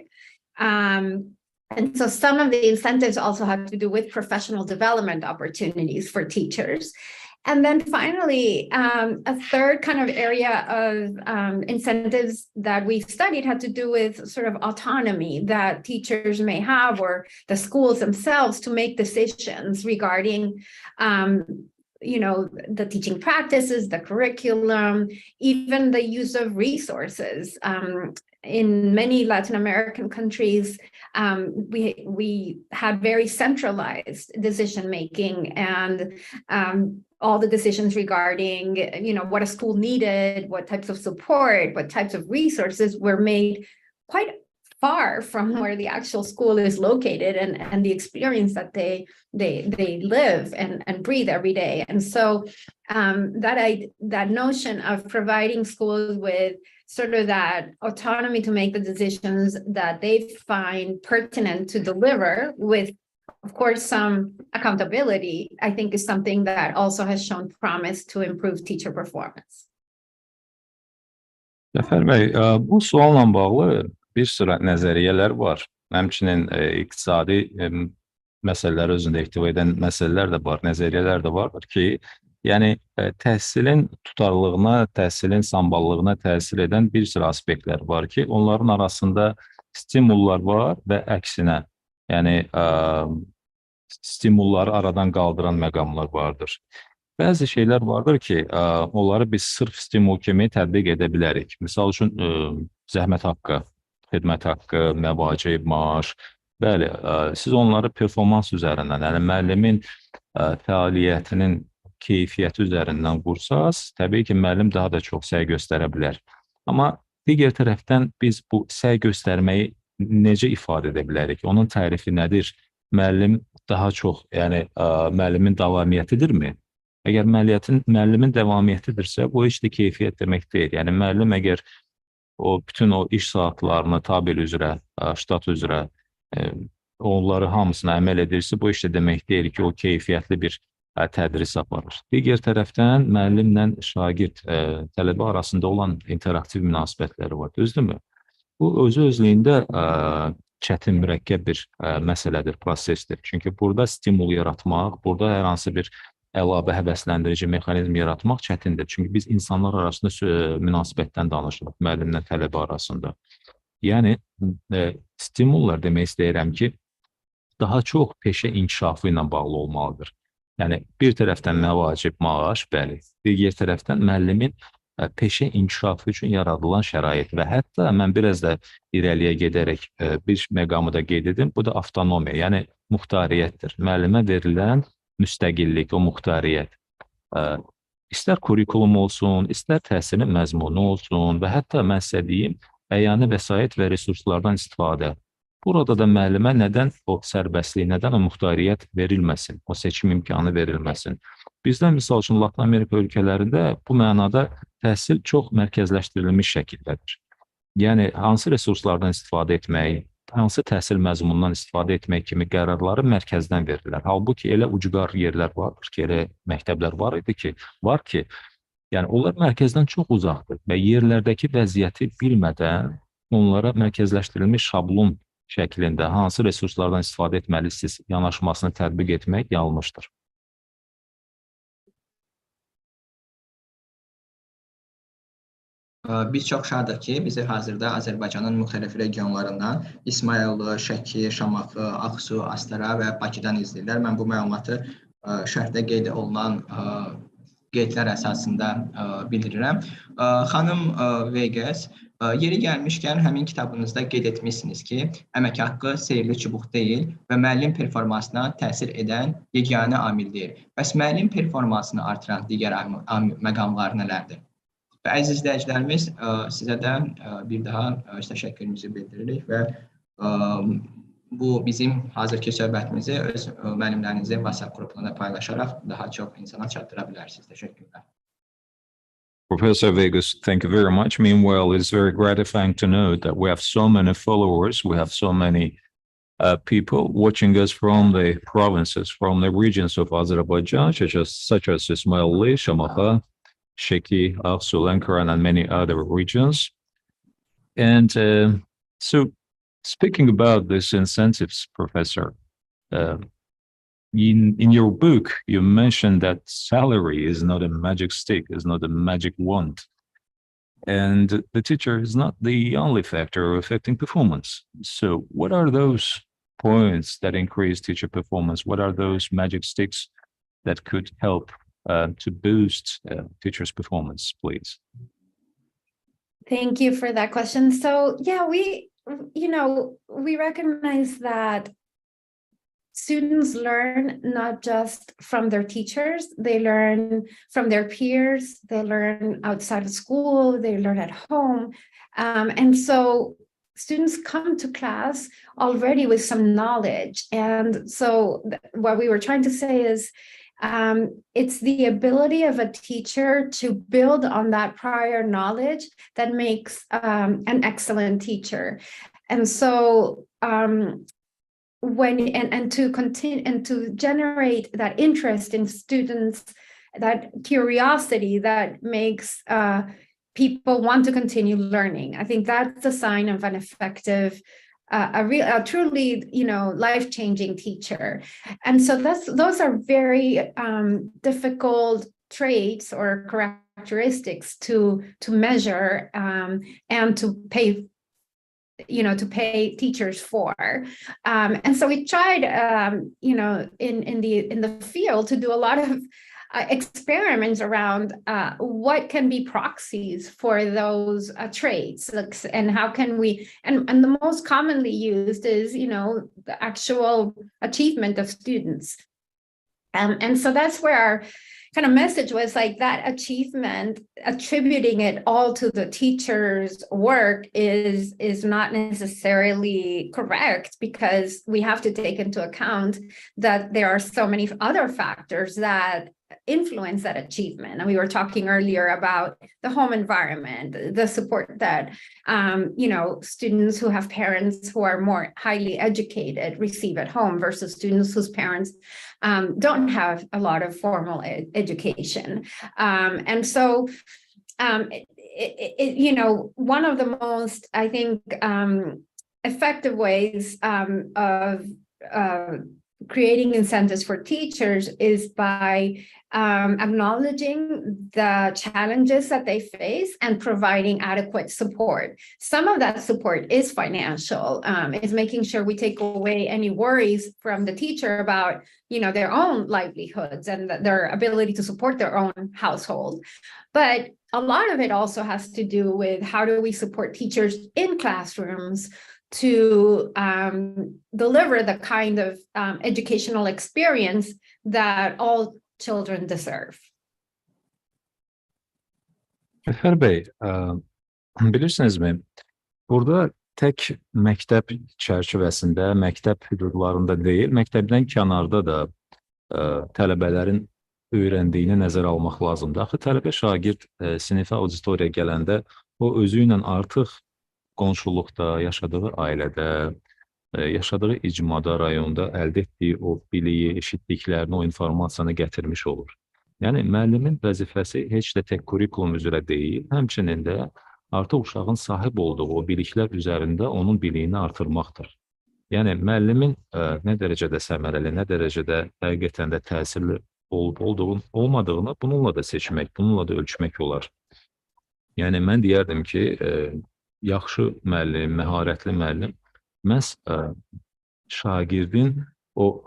And so some of the incentives also have to do with professional development opportunities for teachers. And then finally, a third kind of area of incentives that we studied had to do with sort of autonomy that teachers may have, or the schools themselves, to make decisions regarding the teaching practices, the curriculum, even the use of resources. In many Latin American countries, we had very centralized decision making, and all the decisions regarding, what a school needed, what types of support, what types of resources were made quite far from where the actual school is located and the experience that they live and breathe every day. And so that notion of providing schools with sort of that autonomy to make the decisions that they find pertinent to deliver with, of course, some accountability, I think is something that also has shown promise to improve teacher performance. Cəfər bəy, bu sualla bağlı bir sıra nəzəriyyələr var. Həmçinin iqtisadi məsələləri özündə ehtiva edən məsələlər də var, nəzəriyyələr də vardır ki, yəni təhsilin tutarlılığına, təhsilin samballığına təsir edən bir sıra aspektlər var ki, onların arasında stimullar var və əksinə, yəni stimulları aradan qaldıran məqamlar vardır. Bəzi şeylər vardır ki, onları biz sırf stimul kimi tətbiq edə bilərik. Misal üçün, zəhmət haqqı, xidmət haqqı, məvacib, maaş. Bəli, siz onları performans üzərindən, yəni müəllimin fəaliyyətinin keyfiyyəti üzərindən qursanız, təbii ki, müəllim daha da çox səy göstərə bilər. Amma digər tərəfdən biz bu səy göstərməyi necə ifadə edə bilərik? Onun tərifi nədir? Müəllim daha çox, yəni müəllimin davamiyyətidirmi? Əgər müəllimin davamiyyətidirsə, bu heç də keyfiyyət demək deyil. Yəni müəllim əgər bütün o iş saatlarını tabel üzrə, ştat üzrə, onları hamısına əməl edirsə, bu heç də demək deyil ki, o keyfiyyətli bir tədris aparır. Digər tərəfdən müəllimlə şagird, tələbə arasında olan interaktiv münasibətləri var, düzdürmü? Bu özü-özlüyündə çətin, mürəkkəb bir məsələdir, prosesdir. Çünki burada stimul yaratmaq, burada hər hansı bir əlavə həvəsləndirici mexanizm yaratmaq çətindir. Çünki biz insanlar arasında münasibətdən danışırıq, müəllimlə tələbə arasında. Yəni, stimullar demək istəyirəm ki, daha çox peşə inkişafı ilə bağlı olmalıdır. Yəni, bir tərəfdən məvacib, maaş, bəli, digər tərəfdən müəllimin peşə inkişafı üçün yaradılan şərait və hətta mən biraz da irəliyə gedərək bir məqamı da qeyd edim, bu da avtonomiya, yəni muxtariyyətdir. Müəllimə verilən müstəqillik, o muxtariyyət. İstər kurikulum olsun, istər təhsilin məzmunu olsun və hətta mən sizə deyim, əyani vəsait və resurslardan istifadə. Burada da müəllimə nədən o sərbəstlik, nədən o muxtariyyət verilməsin, o seçim imkanı verilməsin. Bizdə, misal üçün, Latin Amerika ölkələrində bu mənada təhsil çox mərkəzləşdirilmiş şəkildədir. Yəni, hansı resurslardan istifadə etmək, hansı təhsil məzmunundan istifadə etmək kimi qərarları mərkəzdən verirlər. Halbuki elə ucqar yerlər vardır ki, elə məktəblər var ki, yəni onlar mərkəzdən çox uzaqdır və yerlərdəki vəziyyəti bilmədən onlara mərkəzləşdirilmiş şablon şəklində hansı resurslardan istifadə etməlisiniz yanaşmasını tətbiq etmək yanlışdır. Biz çox şadıq ki, bizi hazırda Azərbaycanın müxtəlif regionlarından İsmayıllı, Şəki, Şamaxı, Ağsu, Astara və Bakıdan izləyirlər. Mən bu məlumatı şərhdə qeyd olunan qeydlər əsasında bildirirəm. Xanım Veyqəs, yeri gəlmişkən həmin kitabınızda qeyd etmişsiniz ki, əmək haqqı sehirli çubuq deyil və müəllim performansına təsir edən yeganə amil deyil. Bəs müəllim performansını artıran digər məqamlar nələrdir? Və əziz izləyicilərimiz, sizə də bir daha təşəkkürümüzü bildiririk və bu bizim hazırki söhbətimizi öz müəllimlərinizin WhatsApp qrupunda paylaşaraq daha çox insana çatdıra bilərsiniz. Təşəkkürlər. Professor Veyqəs, thank you very much. Meanwhile, it's very gratifying to know that we have so many followers, we have so many people watching us from the provinces, from the regions of Azerbaijan, such as İsmayıllı, Şamaxı, Şeki, Ağsu, Ankara, and many other regions. And so speaking about these incentives, Professor, in your book, you mentioned that salary is not a magic stick, is not a magic wand. And the teacher is not the only factor affecting performance. So what are those points that increase teacher performance? What are those magic sticks that could help to boost teachers' performance, please? Thank you for that question. So yeah, we recognize that students learn not just from their teachers, they learn from their peers, they learn outside of school, they learn at home. And so students come to class already with some knowledge. And so what we were trying to say is, it's the ability of a teacher to build on that prior knowledge that makes an excellent teacher. And so to continue and to generate that interest in students, that curiosity that makes people want to continue learning. I think that's a sign of an effective, a truly, life-changing teacher. And so those are very difficult traits or characteristics to measure and to pay teachers for. And so we tried, in the field to do a lot of experiments around what can be proxies for those traits, and how can we, and the most commonly used is, the actual achievement of students. And so that's where our kind of message was, like, that achievement, attributing it all to the teacher's work is not necessarily correct, because we have to take into account that there are so many other factors that influence that achievement. And we were talking earlier about the home environment, the support that students who have parents who are more highly educated receive at home versus students whose parents don't have a lot of formal education. And so one of the most, I think, effective ways of creating incentives for teachers is by acknowledging the challenges that they face and providing adequate support. Some of that support is financial, is making sure we take away any worries from the teacher about, their own livelihoods and their ability to support their own household. But a lot of it also has to do with how do we support teachers in classrooms to deliver the kind of educational experience that all children deserve. Əfər bəy, bilirsinizmi, burada tək məktəb çərçivəsində, məktəb hüdudlarında deyil, məktəbdən kənarda da tələbələrin öyrəndiyini nəzərə almaq lazımdır. Axı tələbə şagird sinifə, auditoriya gələndə o özü ilə artıq qonşuluqda, yaşadığı ailədə, yaşadığı icmada, rayonda əldə etdiyi o biliyi, eşitdiklərini, o informasiyanı gətirmiş olur. Yəni, müəllimin vəzifəsi heç də tək kurikulum üzrə deyil, həmçinin də artıq uşağın sahib olduğu o biliklər üzərində onun biliyini artırmaqdır. Yəni, müəllimin nə dərəcədə səmərəli, nə dərəcədə həqiqətən də təsirli olmadığını bununla da seçmək, bununla da ölçmək olar. Yəni, mən deyərdim ki, yaxşı müəllim, məharətli müəllim məhz şagirdin o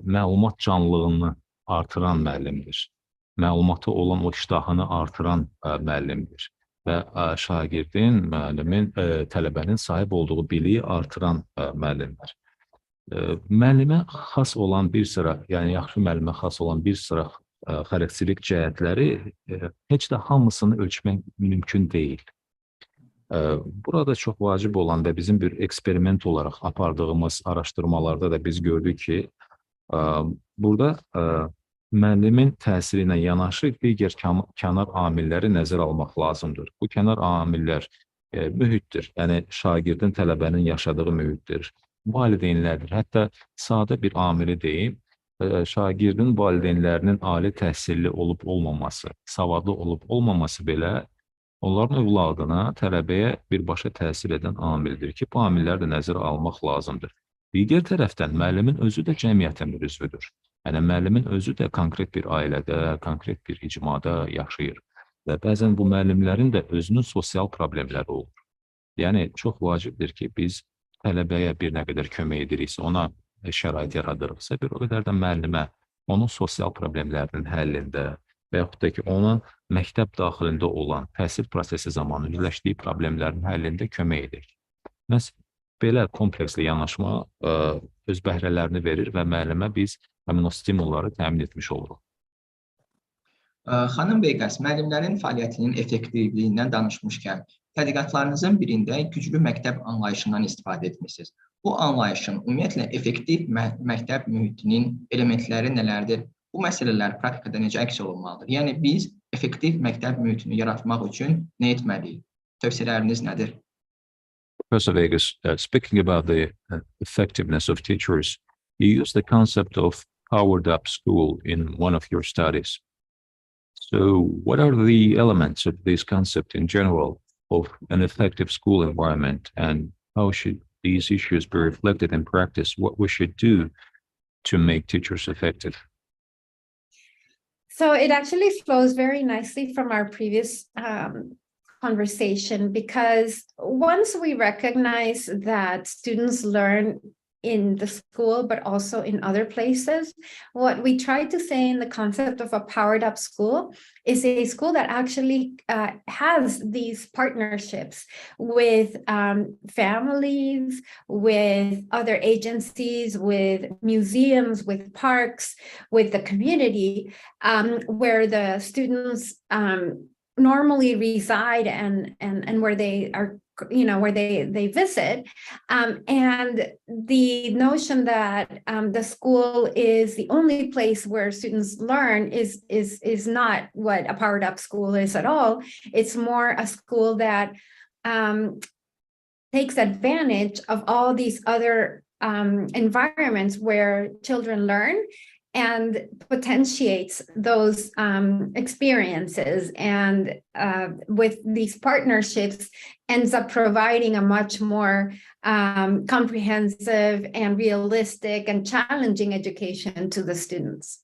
məlumat canlılığını artıran müəllimdir. Məlumata olan o iştahını artıran müəllimdir. Və şagirdin, müəllimin, tələbənin sahib olduğu biliyi artıran müəllimdir. Müəllimə xas olan bir sıra, yəni yaxşı müəllimə xas olan bir sıra xarakteristik cəhətləri heç də hamısını ölçmək mümkün deyil. Burada çox vacib olan və bizim bir eksperiment olaraq apardığımız araşdırmalarda da biz gördük ki, burada müəllimin təsiri ilə yanaşı digər kənar amilləri nəzərə almaq lazımdır. Bu kənar amillər mühitdir, yəni şagirdin, tələbənin yaşadığı mühitdir, valideynlərdir. Hətta sadə bir amili deyim, şagirdin valideynlərinin ali təhsilli olub-olmaması, savadlı olub-olmaması belə onların övladına, tələbəyə birbaşa təsir edən amildir ki, bu amilləri də nəzərə almaq lazımdır. Digər tərəfdən, müəllimin özü də cəmiyyətin bir üzvüdür. Yəni, müəllimin özü də konkret bir ailədə, konkret bir icmada yaşayır. Və bəzən bu müəllimlərin də özünün sosial problemləri olur. Yəni, çox vacibdir ki, biz tələbəyə bir nə qədər kömək ediriksə, ona şərait yaradırıqsa, bir o qədər də müəllimə onun sosial problemlərinin həllində və yaxud da ki, ona məktəb daxilində olan təhsil prosesi zamanı üzləşdiyi problemlərin həllində kömək edir. Məhz belə kompleksli yanaşma öz bəhrələrini verir və müəllimə biz həmin o stimulları təmin etmiş oluruq. Xanım Veyqəs, müəllimlərin fəaliyyətinin effektivliyindən danışmışkən, tədqiqatlarınızın birində güclü məktəb anlayışından istifadə etmişsiniz. Bu anlayışın ümumiyyətlə effektiv məktəb mühitinin elementləri nələrdir? Bu məsələlər praktikada necə əks olunmalıdır? Yəni, biz effektiv məktəb mühitini yaratmaq üçün nə etməliyik? Tövsiyələriniz nədir? Professor Veyqəs, speaking about the effectiveness of teachers, you use the concept of powered up school in one of your studies. So what are the elements of this concept in general of an effective school environment, and how should these issues be reflected in practice? What we should do to make teachers effective? So it actually flows very nicely from our previous conversation, because once we recognize that students learn in the school, but also in other places, what we try to say in the concept of a powered up school is a school that actually has these partnerships with families, with other agencies, with museums, with parks, with the community, where the students normally reside and where they are, where they visit, and the notion that the school is the only place where students learn is not what a powered up school is at all. It's more a school that takes advantage of all these other environments where children learn, and potentiates those experiences, and with these partnerships ends up providing a much more comprehensive and realistic and challenging education to the students.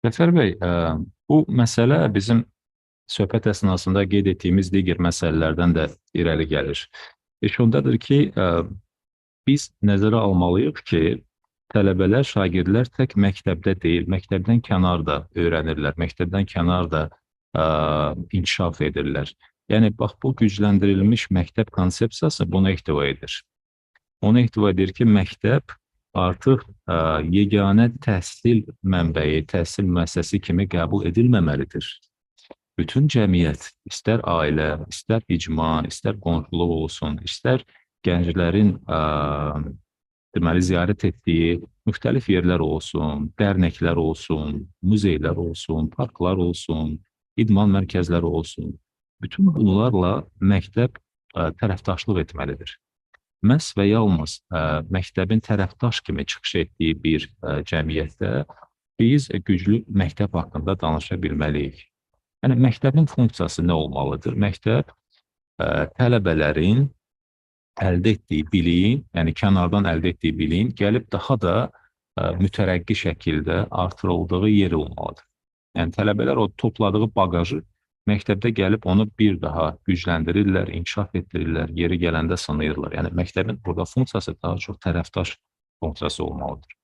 Zəfər bəy, bu məsələ bizim söhbət əsnasında qeyd etdiyimiz digər məsələlərdən də irəli gəlir. İş ondadır ki, biz nəzərə almalıyıq ki, tələbələr, şagirdlər tək məktəbdə deyil, məktəbdən kənarda öyrənirlər, məktəbdən kənarda inkişaf edirlər. Yəni, bax, bu gücləndirilmiş məktəb konsepsiyası bunu ehtiva edir. Onu ehtiva edir ki, məktəb artıq yeganə təhsil mənbəyi, təhsil müəssisəsi kimi qəbul edilməməlidir. Bütün cəmiyyət, istər ailə, istər icma, istər qonşuluq olsun, istər gənclərin deməli, ziyarət etdiyi müxtəlif yerlər olsun, dərnəklər olsun, muzeylər olsun, parklar olsun, idman mərkəzləri olsun. Bütün bunlarla məktəb tərəfdaşlıq etməlidir. Məhz və yalnız məktəbin tərəfdaş kimi çıxış etdiyi bir cəmiyyətdə biz güclü məktəb haqqında danışa bilməliyik. Yəni, məktəbin funksiyası nə olmalıdır? Məktəb tələbələrin əldə etdiyi biliyin, yəni kənardan əldə etdiyi biliyin gəlib daha da mütərəqqi şəkildə artırıldığı yer olmalıdır. Yəni, tələbələr o topladığı bagajı məktəbdə gəlib onu bir daha gücləndirirlər, inkişaf etdirirlər, yeri gələndə sınayırlar. Yəni, məktəbin burada funksiyası daha çox tərəfdaş funksiyası olmalıdır.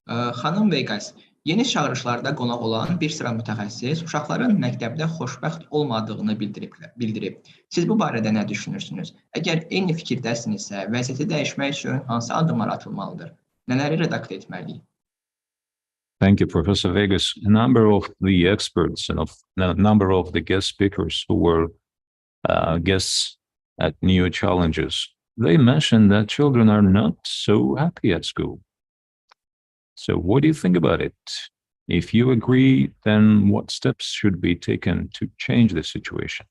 Xanım Veyqəs, yeni çağırışlarda qonaq olan bir sıra mütəxəssis uşaqların məktəbdə xoşbəxt olmadığını bildirib. Siz bu barədə nə düşünürsünüz? Əgər eyni fikirdəsinizsə, vəziyyəti dəyişmək üçün hansı addımlar atılmalıdır? Nələri redaktə etməliyik? Thank you, Professor Veyqəs. A number of the experts and a number of the guest speakers who were guests at New Challenges, they mentioned that children are not so happy at school. So what do you think about it? If you agree, then what steps should be taken to change the situation?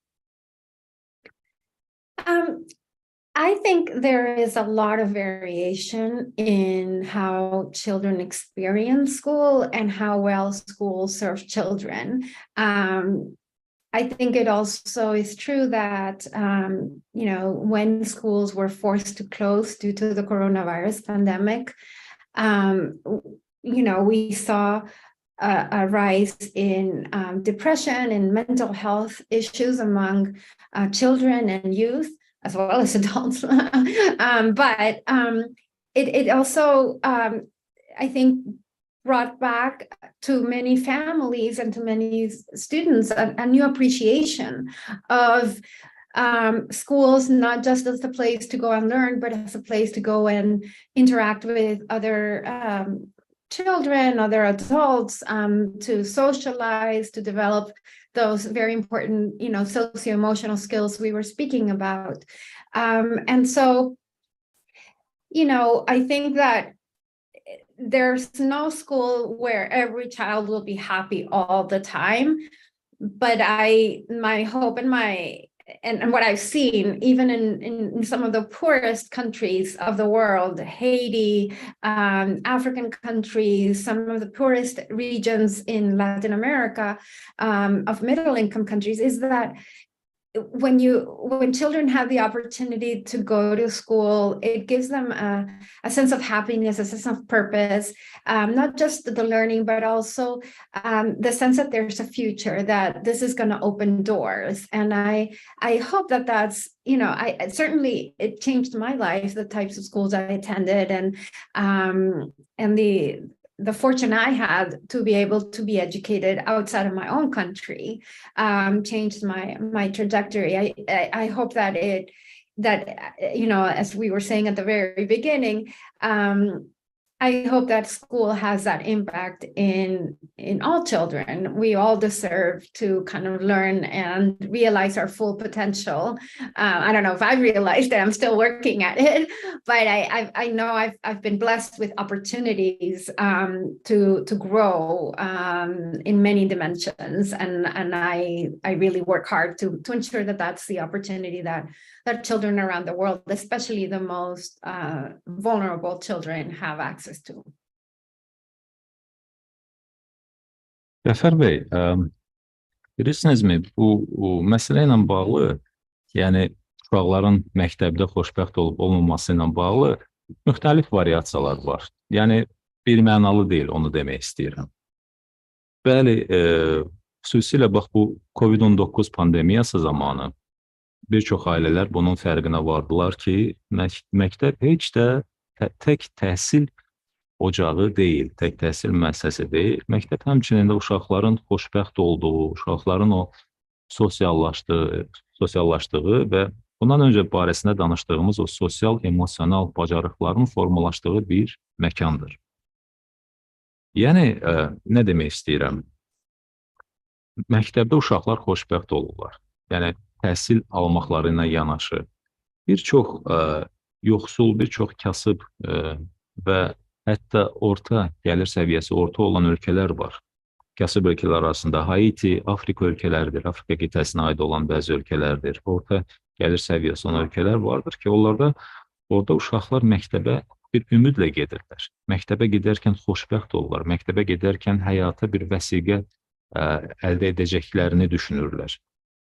I think there is a lot of variation in how children experience school and how well schools serve children. I think it also is true that, when schools were forced to close due to the coronavirus pandemic, we saw a rise in depression and mental health issues among children and youth, as well as adults. But it also, I think, brought back to many families and to many students a new appreciation of schools, not just as a place to go and learn, but as a place to go and interact with other children, other adults, to socialize, to develop those very important, socio-emotional skills we were speaking about. And so, I think that there's no school where every child will be happy all the time. But my hope and what I've seen, even in some of the poorest countries of the world, Haiti, African countries, some of the poorest regions in Latin America, of middle income countries, is that when children have the opportunity to go to school, it gives them a sense of happiness, a sense of purpose, not just the learning, but also the sense that there's a future, that this is going to open doors. And I hope that that's, certainly it changed my life, the types of schools I attended, and the fortune I had to be able to be educated outside of my own country changed my trajectory. I hope that as we were saying at the very beginning, I hope that school has that impact in all children. We all deserve to kind of learn and realize our full potential. I don't know if I've realized that, I'm still working at it, but I know I've been blessed with opportunities to grow in many dimensions, and I really work hard to ensure that that's the opportunity that children around the world, especially the most vulnerable children, have access to. Cəfər bəy, bilirsinizmi, bu məsələ ilə bağlı, yəni uşaqların məktəbdə xoşbəxt olub olmaması ilə bağlı müxtəlif variasiyalar var. Yəni birmənalı deyil, onu demək istəyirəm. Bəli, xüsusilə bax bu COVID-19 pandemiyası zamanı bir çox ailələr bunun fərqinə vardılar ki, məktəb heç də tək təhsil ocağı deyil, tək təhsil müəssisəsi deyil. Məktəb həmçinin də uşaqların xoşbəxt olduğu, uşaqların o sosiallaşdığı və bundan öncə barəsində danışdığımız o sosial-emosional bacarıqların formalaşdığı bir məkandır. Yəni, nə demək istəyirəm? Məktəbdə uşaqlar xoşbəxt olurlar. Yəni, təhsil almaqları ilə yanaşı bir çox yoxsul, bir çox kasıb və hətta orta gəlir səviyyəsi orta olan ölkələr var. Kasıb ölkələr arasında Haiti, Afrika ölkələridir, Afrika qitəsinə aid olan bəzi ölkələrdir. Orta gəlir səviyyəsi olan ölkələr vardır ki, orada uşaqlar məktəbə bir ümidlə gedirlər. Məktəbə gedərkən xoşbəxt olurlar. Məktəbə gedərkən həyata bir vəsiqə əldə edəcəklərini düşünürlər.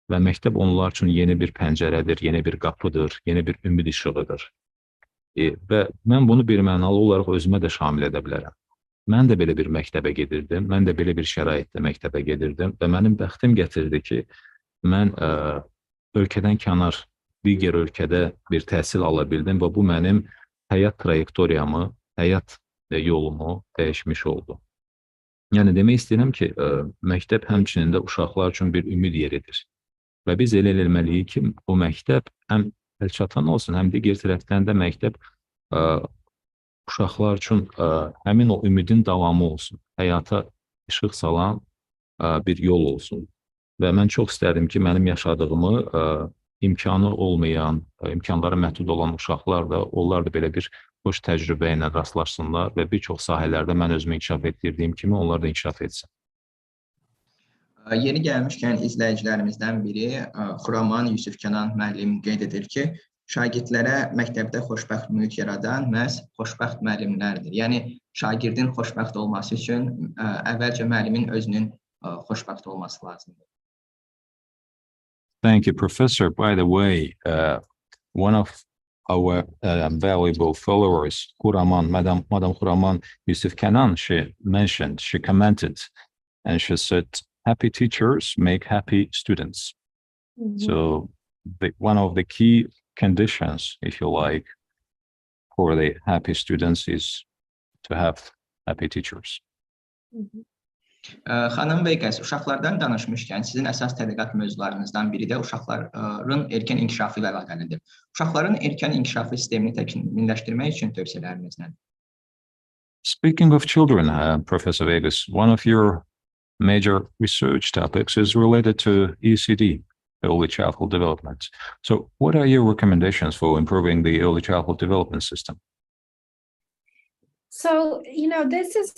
Və məktəb onlar üçün yeni bir pəncərədir, yeni bir qapıdır, yeni bir ümid işığıdır. Və mən bunu birmənalı olaraq özümə də şamil edə bilərəm. Mən də belə bir məktəbə gedirdim, mən də belə bir şəraitdə məktəbə gedirdim və mənim bəxtim gətirdi ki, mən ölkədən kənar digər ölkədə bir təhsil ala bildim və bu mənim həyat trayektoriyamı, həyat yolumu dəyişmiş oldu. Yəni demək istəyirəm ki, məktəb həmçinin də uşaqlar üçün bir ümid yeridir. Və biz elə eləməliyik ki, bu məktəb həm əlçatan olsun, həm digər tərəfdən də məktəb uşaqlar üçün həmin o ümidin davamı olsun, həyata işıq salan bir yol olsun. Və mən çox istərdim ki, mənim yaşadığımı imkanı olmayan, imkanları məhdud olan uşaqlar da, onlar da belə bir xoş təcrübə ilə rastlaşsınlar və bir çox sahələrdə mən özümü inkişaf etdirdiyim kimi onlar da inkişaf etsin. Yeni gəlmişkən izləyicilərimizdən biri Xuraman Yusuf Kənan müəllim qeyd edir ki, şagirdlərə məktəbdə xoşbəxt mühit yaradan məhz xoşbəxt müəllimlərdir. Yəni, şagirdin xoşbəxt olması üçün əvvəlcə müəllimin özünün xoşbəxt olması lazımdır. Thank you, Professor. By the way, one of our valuable followers, Madam Xuraman Yusuf Kənan, she commented, and she said, happy teachers make happy students. Mm-hmm. So one of the key conditions, if you like, for the happy students is to have happy teachers. Xanım Veyqəs, uşaqlardan danışmışkən sizin əsas tədqiqat mövzularınızdan biri də uşaqların erkən inkişafı ilə əlaqəlidir. Uşaqların erkən inkişafı sistemini təkmilləşdirmək üçün tövsiyələriniz nədir? Speaking of children, Professor Veyqəs, one of your major research topics is related to ECD, early childhood development. So what are your recommendations for improving the early childhood development system? So, this is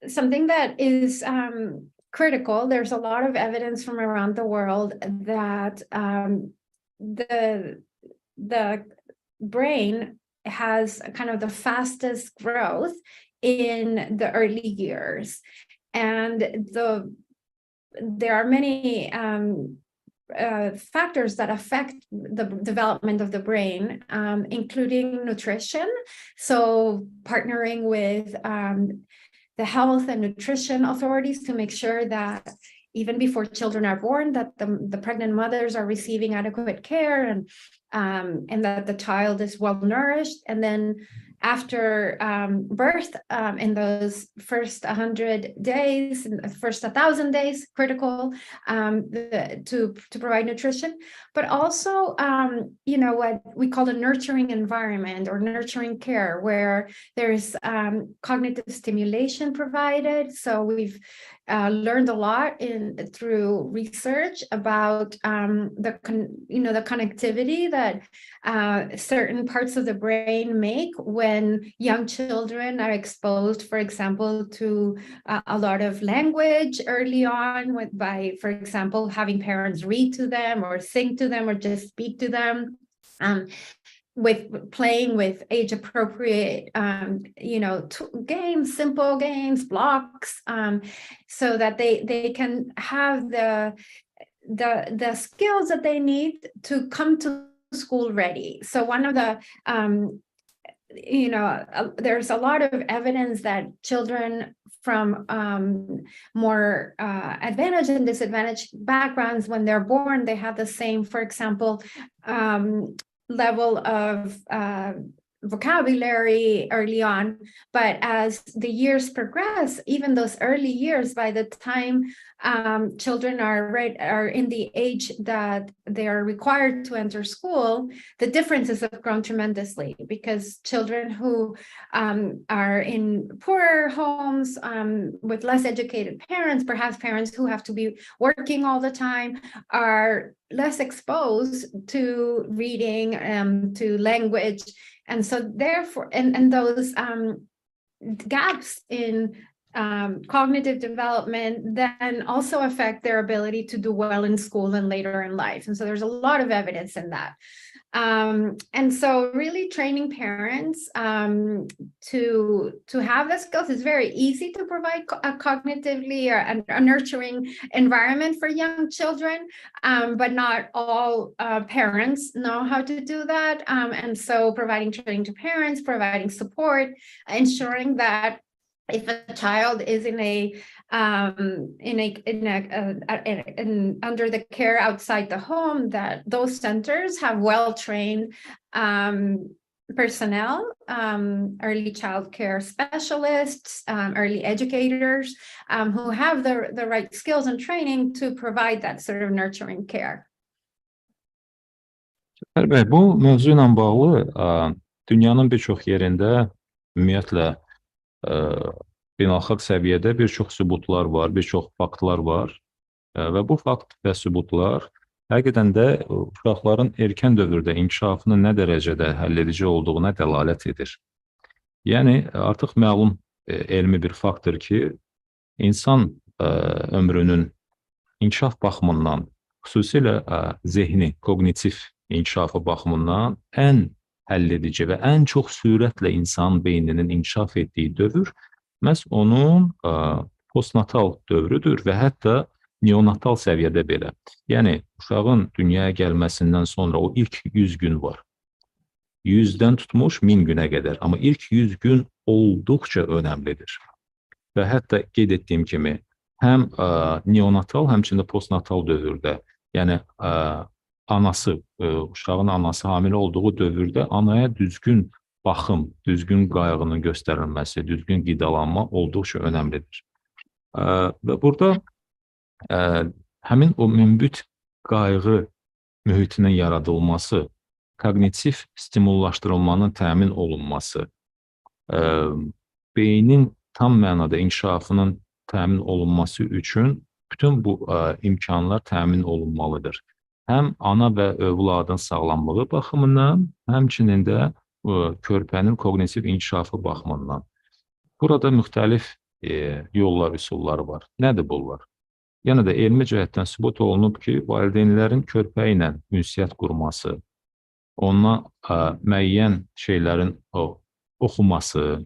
something that is critical. There's a lot of evidence from around the world that the brain has kind of the fastest growth in the early years. And there are many factors that affect the development of the brain, including nutrition. So partnering with the health and nutrition authorities to make sure that even before children are born, that the pregnant mothers are receiving adequate care and that the child is well nourished. And then after birth, in those first 100 days, in the first 1,000 days, critical to provide nutrition, but also, what we call a nurturing environment or nurturing care, where there's cognitive stimulation provided. So we've learned a lot through research about the connectivity that certain parts of the brain make when young children are exposed, for example, to a lot of language early on by, for example, having parents read to them or sing to them or just speak to them. With playing with age-appropriate, games, simple games, blocks, so that they can have the skills that they need to come to school ready. So one of the, there's a lot of evidence that children from more advantaged and disadvantaged backgrounds, when they're born, they have the same, for example, level of vocabulary early on, but as the years progress, even those early years, by the time children are in the age that they are required to enter school, the differences have grown tremendously, because children who are in poorer homes with less educated parents, perhaps parents who have to be working all the time, are less exposed to reading, to language. And so therefore, and those gaps in cognitive development then also affect their ability to do well in school and later in life. And so there's a lot of evidence in that. And so really training parents to have the skills. Is very easy to provide cognitively a nurturing environment for young children, but not all parents know how to do that. And so providing training to parents, providing support, ensuring that if a child is under the care outside the home, that those centers have well-trained personnel, early child care specialists, early educators, who have the right skills and training to provide that sort of nurturing care. Bəli, bu mövzu ilə bağlı dünyanın bir çox yerində ümumiyyətlə beynəlxalq səviyyədə bir çox sübutlar var, bir çox faktlar var və bu fakt və sübutlar həqiqətən də uşaqların erkən dövrdə inkişafının nə dərəcədə həlledici olduğuna dəlalət edir. Yəni, artıq məlum elmi bir faktdır ki, insan ömrünün inkişaf baxımından, xüsusilə zehni, kognitiv inkişafı baxımından ən həlledici və ən çox sürətlə insan beyninin inkişaf etdiyi dövr məhz onun postnatal dövrüdür və hətta neonatal səviyyədə belə. Yəni, uşağın dünyaya gəlməsindən sonra o ilk 100 gün var. 100-dən tutmuş 1000 günə qədər. Amma ilk 100 gün olduqca önəmlidir. Və hətta qeyd etdiyim kimi, həm neonatal, həmçində postnatal dövrdə, yəni uşağın anası hamilə olduğu dövrdə anaya düzgün baxım, düzgün qayğının göstərilməsi, düzgün qidalanma olduqca önəmlidir. Və burada həmin o münbit qayğı mühitinin yaradılması, kognitiv stimullaşdırılmanın təmin olunması, beynin tam mənada inkişafının təmin olunması üçün bütün bu imkanlar təmin olunmalıdır. Həm ana və övladın sağlamlığı baxımından, həmçinin də körpənin kognitiv inkişafı baxımından. Burada müxtəlif yollar, üsulları var. Nədir bunlar? Yəni də elmi cəhətdən sübut olunub ki, valideynlərin körpə ilə ünsiyyət qurması, ona müəyyən şeylərin oxuması,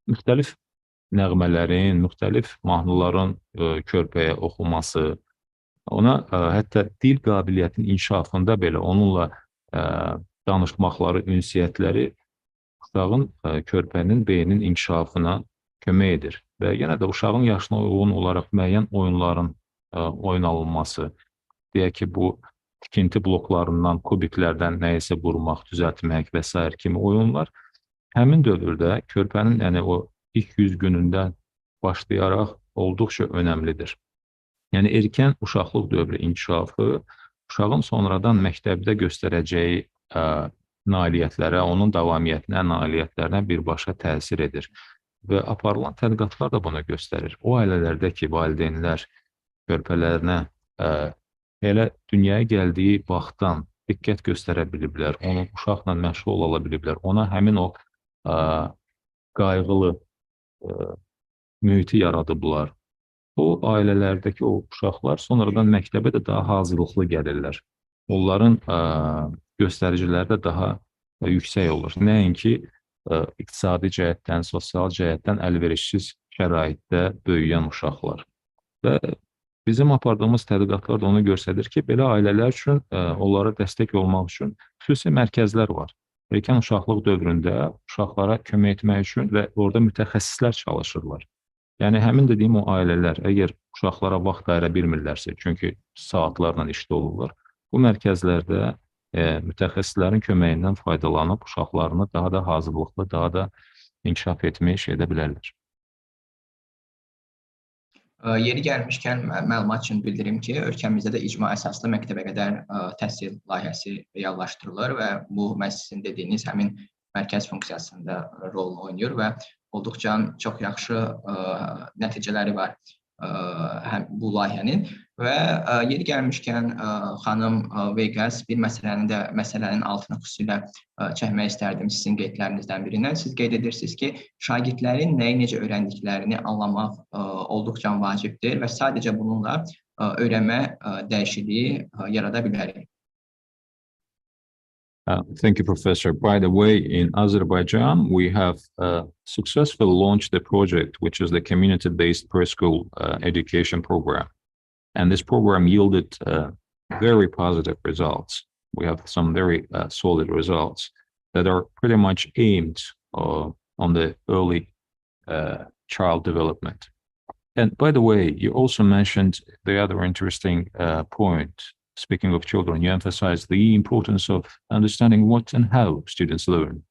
müxtəlif nəğmələrin, müxtəlif mahnıların körpəyə oxuması, ona hətta dil qabiliyyətinin inkişafında belə onunla danışmaqları, ünsiyyətləri uşağın, körpənin, beynin inkişafına kömək edir. Və yenə də uşağın yaşına uyğun olaraq müəyyən oyunların oynanılması, deyək ki, bu tikinti bloklarından, kubiklərdən nəyisə qurmaq, düzəltmək və s. kimi oyunlar həmin dövrdə körpənin, yəni o ilk 100 günündən başlayaraq olduqca önəmlidir. Yəni erkən uşaqlıq dövrü inkişafı uşağın sonradan məktəbdə göstərəcəyi nailiyyətlərə, onun davamiyyətinə, nailiyyətlərinə birbaşa təsir edir. Və aparılan tədqiqatlar da bunu göstərir. O ailələrdə ki, valideynlər körpələrinə elə dünyaya gəldiyi vaxtdan diqqət göstərə biliblər, onu uşaqla məşğul ola biliblər, ona həmin o qayğılı mühiti yaradıblar. O ailələrdəki o uşaqlar sonradan məktəbə də daha hazırlıqlı gəlirlər. Onların göstəriciləri də daha yüksək olur. Nəinki iqtisadi cəhətdən, sosial cəhətdən əlverişsiz şəraitdə böyüyən uşaqlar. Və bizim apardığımız tədqiqatlar da onu göstərir ki, belə ailələr üçün, onlara dəstək olmaq üçün xüsusi mərkəzlər var. Erkən uşaqlıq dövründə uşaqlara kömək etmək üçün və orada mütəxəssislər çalışırlar. Yəni, həmin dediyim o ailələr, əgər uşaqlara vaxt ayıra bilmirlərsə, çünki saatlarla işdə olurlar, bu mərkəzlərdə mütəxəssislərin köməyindən faydalanıb uşaqlarını daha da hazırlıqlı, daha da inkişaf etməyə edə bilərlər. Yeri gəlmişkən məlumat üçün bildirim ki, ölkəmizdə də icma əsaslı məktəbəqədər təhsil layihəsi reallaşdırılır və bu sizin dediyiniz həmin mərkəz funksiyasında rol oynayır və olduqca çox yaxşı nəticələri var bu layihənin və yeri gəlmişkən xanım Veyqəs bir məsələnin altını xüsusilə çəkmək istərdim sizin qeydlərinizdən birindən. Siz qeyd edirsiniz ki, şagirdlərin nəyi necə öyrəndiklərini anlamaq olduqca vacibdir və sadəcə bununla öyrənmə dəyişikliyi yarada bilərik. Thank you, Professor. By the way, in Azerbaijan, we have successfully launched the project, which is the community-based preschool education program. And this program yielded very positive results. We have some very solid results that are pretty much aimed on the early child development. And by the way, you also mentioned the other interesting point. Speaking of children, you emphasize the importance of understanding what and how students learn,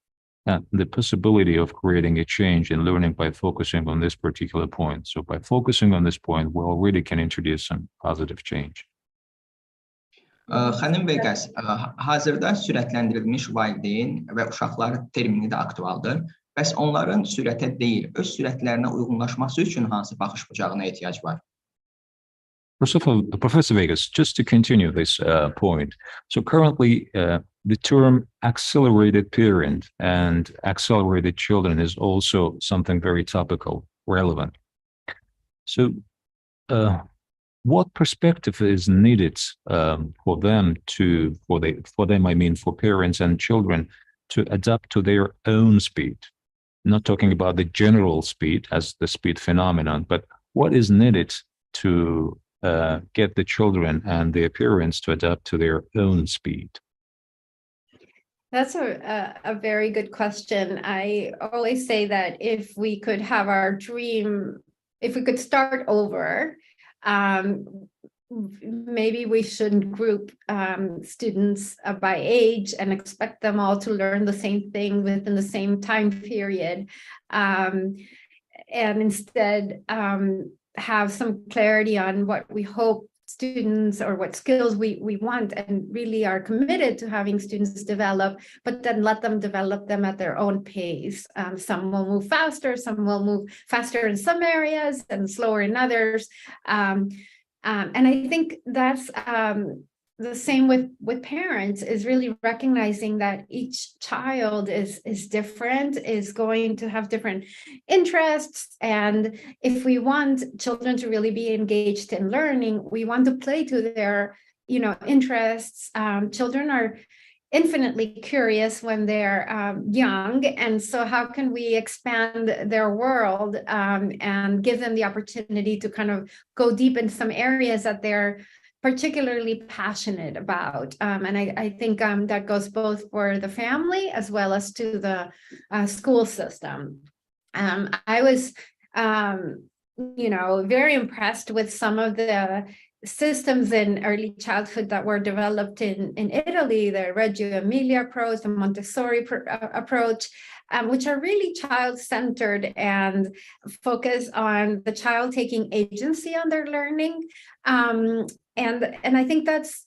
and the possibility of creating a change in learning by focusing on this particular point. So by focusing on this point, we already can introduce some positive change. Xanım Veyqəs, hazırda sürətləndirilmiş valideyn və uşaqlar termini də aktualdır. Bəs onların sürətə deyil, öz sürətlərinə uyğunlaşması üçün hansı baxış bucağına ehtiyac var? First of all, Professor Veyqəs, just to continue this point. So currently, the term accelerated parent and accelerated children is also something very topical, relevant. So what perspective is needed for parents and children to adapt to their own speed? Not talking about the general speed as the speed phenomenon, but what is needed to get the children and their parents to adapt to their own speed? That's a very good question. I always say that if we could have our dream, if we could start over, maybe we shouldn't group students by age and expect them all to learn the same thing within the same time period, and instead have some clarity on what we hope students or what skills we want and really are committed to having students develop, but then let them develop them at their own pace. Some will move faster, some will move faster in some areas and slower in others. And I think that's the same with parents, is really recognizing that each child is different, is going to have different interests. And if we want children to really be engaged in learning, we want to play to their, interests. Children are infinitely curious when they're young. And so how can we expand their world and give them the opportunity to kind of go deep in some areas that they're particularly passionate about. And I think that goes both for the family as well as to the school system. I was, very impressed with some of the systems in early childhood that were developed in Italy, the Reggio Emilia approach, the Montessori approach, which are really child-centered and focus on the child taking agency on their learning. And I think that's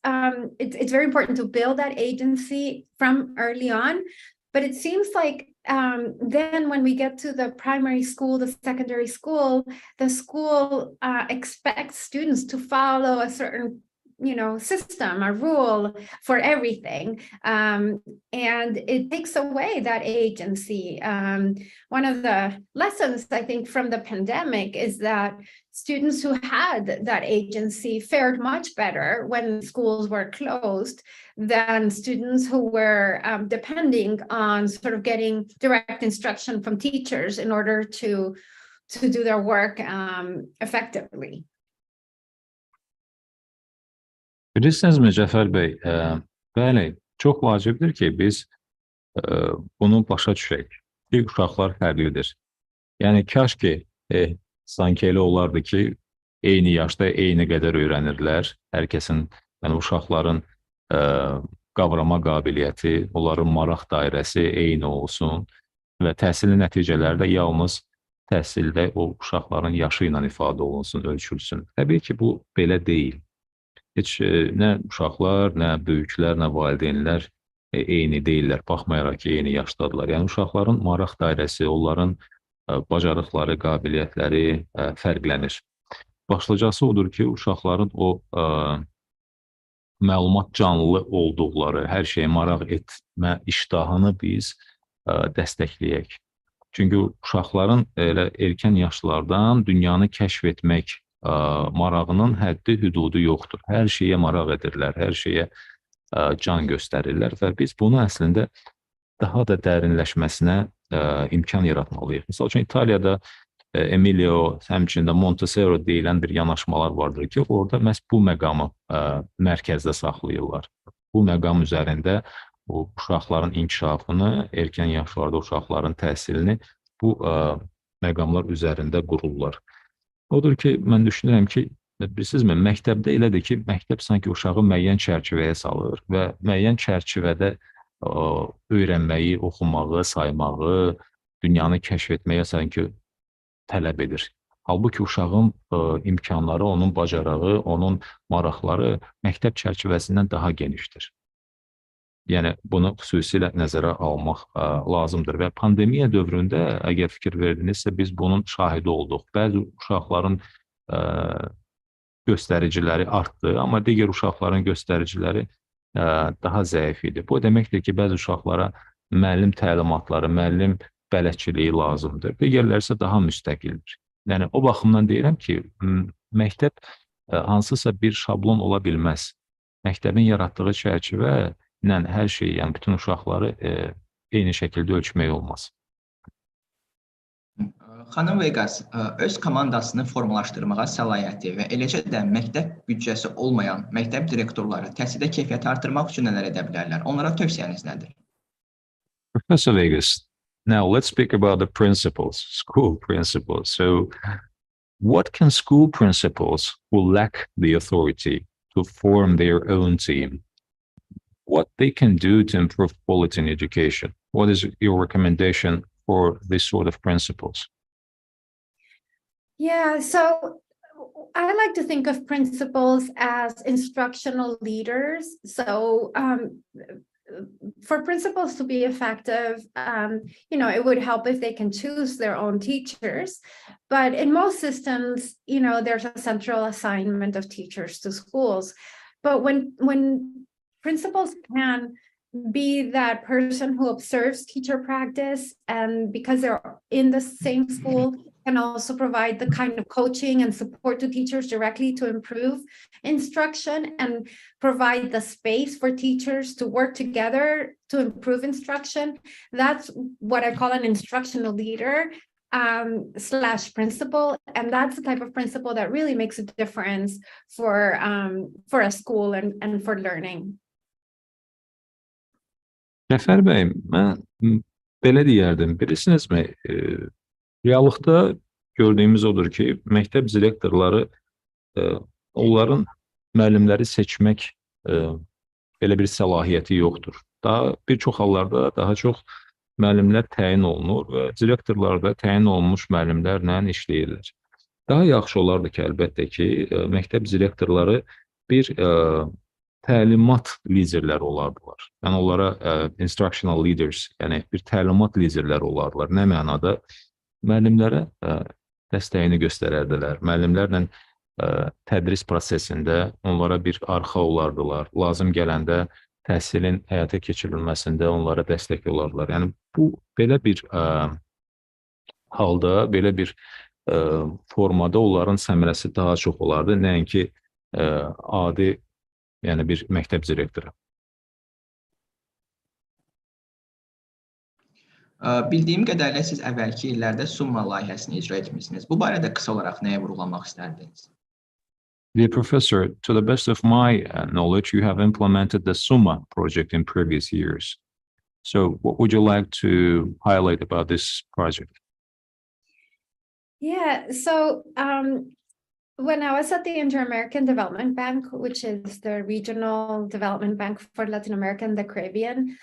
it's very important to build that agency from early on. But it seems like then when we get to the primary school, the secondary school, the school expects students to follow a certain system, a rule for everything. And it takes away that agency. One of the lessons, I think, from the pandemic is that students who had that agency fared much better when schools were closed than students who were depending on sort of getting direct instruction from teachers in order to do their work effectively. Bilirsinizmi Cəfər bəy, bəli, çox vacibdir ki, biz bunu başa düşək. Uşaqlar fərqlidir. Yəni, kaş ki, sanki elə olardı ki, eyni yaşda, eyni qədər öyrənirlər. Hər kəsin, uşaqların qavrama qabiliyyəti, onların maraq dairəsi eyni olsun və təhsilin nəticələri də yalnız təhsildə o uşaqların yaşı ilə ifadə olunsun, ölçülsün. Təbii ki, bu belə deyil. Heç nə uşaqlar, nə böyüklər, nə valideynlər eyni deyirlər, baxmayaraq ki, eyni yaşdadırlar. Yəni, uşaqların maraq dairəsi, onların bacarıqları, qabiliyyətləri fərqlənir. Başlıcası odur ki, uşaqların o məlumat canlı olduqları, hər şeyə maraq etmə iştahını biz dəstəkləyək. Çünki uşaqların elə erkən yaşlardan dünyanı kəşf etmək marağının həddi, hüdudu yoxdur. Hər şeyə maraq edirlər, hər şeyə can göstərirlər və biz bunu əslində daha da dərinləşməsinə imkan yaratmalıyıq. Misal üçün, İtaliyada Emilio, həmçində Montessori deyilən bir yanaşmalar vardır ki, orada məhz bu məqamı mərkəzdə saxlayırlar. Bu məqam üzərində uşaqların inkişafını, erkən yaşlarda uşaqların təhsilini bu məqamlar üzərində qururlar. Odur ki, mən düşünürəm ki, bilirsizmi, məktəbdə elədir ki, məktəb sanki uşağı müəyyən çərçivəyə salır və müəyyən çərçivədə öyrənməyi, oxumağı, saymağı, dünyanı kəşf etməyə sanki tələb edir. Halbuki uşağın imkanları, onun bacarağı, onun maraqları məktəb çərçivəsindən daha genişdir. Yəni, bunu xüsusilə nəzərə almaq lazımdır və pandemiya dövründə, əgər fikir verdinizsə, biz bunun şahidi olduq. Bəzi uşaqların göstəriciləri artdı, amma digər uşaqların göstəriciləri daha zəif idi. Bu deməkdir ki, bəzi uşaqlara müəllim təlimatları, müəllim bələdçiliyi lazımdır. Digərləri isə daha müstəqildir. Yəni, o baxımdan deyirəm ki, məktəb hansısa bir şablon ola bilməz. Məktəbin yaratdığı çərçivə ilə hər şeyi, yəni bütün uşaqları eyni şəkildə ölçmək olmaz. Xanım Veyqəs, öz komandasını formalaşdırmağa səlahiyyəti və eləcə də məktəb büdcəsi olmayan məktəb direktorları təhsildə keyfiyyəti artırmaq üçün nələr edə bilərlər? Onlara tövsiyəniz nədir? Professor Veyqəs, now let's speak about the principles, school principles. So what can school principals who lack the authority to form their own team, what they can do to improve quality in education? What is your recommendation for this sort of principals? Yeah, so I like to think of principals as instructional leaders. So for principals to be effective, it would help if they can choose their own teachers. But in most systems, there's a central assignment of teachers to schools. But when principals can be that person who observes teacher practice, and because they're in the same school, can also provide the kind of coaching and support to teachers directly to improve instruction and provide the space for teachers to work together to improve instruction. That's what I call an instructional leader / principal. And that's the type of principal that really makes a difference for a school and for learning. Cəfər bəy, mən belə deyərdim, bilirsinizmi, reallıqda gördüyümüz odur ki, məktəb direktorları onların müəllimləri seçmək belə bir səlahiyyəti yoxdur. Bir çox hallarda daha çox müəllimlər təyin olunur və direktorlar da təyin olunmuş müəllimlərlə işləyirlər. Daha yaxşı olardı ki, əlbəttə ki, məktəb direktorları bir təlimat liderləri olardılar. Yəni onlara instructional leaders, yəni bir təlimat liderləri olardılar. Nə mənada? Müəllimlərə dəstəyini göstərərdilər. Müəllimlərlə tədris prosesində onlara bir arxa olardılar. Lazım gələndə təhsilin həyata keçirilməsində onlara dəstək olardılar. Yəni bu belə bir halda, belə bir formada onların səmərəsi daha çox olardı, nəinki adi yəni bir məktəb direktoru. Bildiyim qədərlə siz əvvəlki illərdə Summa layihəsini icra etmişsiniz. Bu barədə qısa olaraq nəyə vurğulamaq istərdiniz? Dear Professor, to the best of my knowledge, you have implemented the Summa project in previous years. So what would you like to highlight about this project? Yeah, so when I was at the Inter-American Development Bank, which is the regional development bank for Latin America and the Caribbean,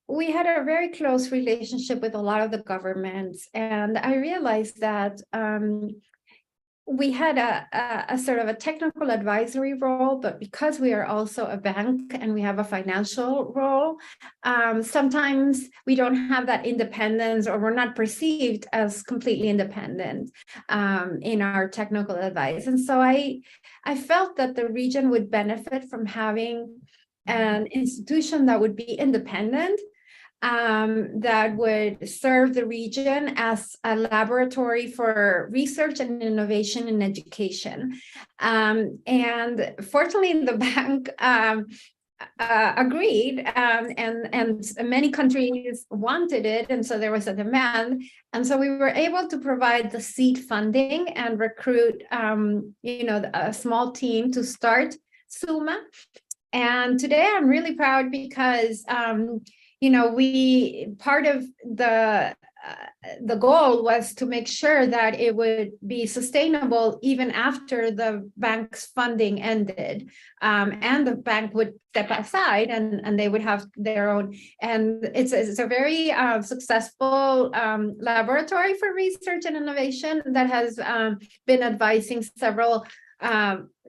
we had a very close relationship with a lot of the governments. And I realized that we had a sort of a technical advisory role, but because we are also a bank and we have a financial role, sometimes we don't have that independence, or we're not perceived as completely independent in our technical advice. And so I felt that the region would benefit from having an institution that would be independent, that would serve the region as a laboratory for research and innovation in education. And fortunately, the bank agreed, and many countries wanted it, and so there was a demand. And so we were able to provide the seed funding and recruit, a small team to start Summa. And today I'm really proud because part of the goal was to make sure that it would be sustainable even after the bank's funding ended, and the bank would step aside and they would have their own. And it's a very successful laboratory for research and innovation that has been advising several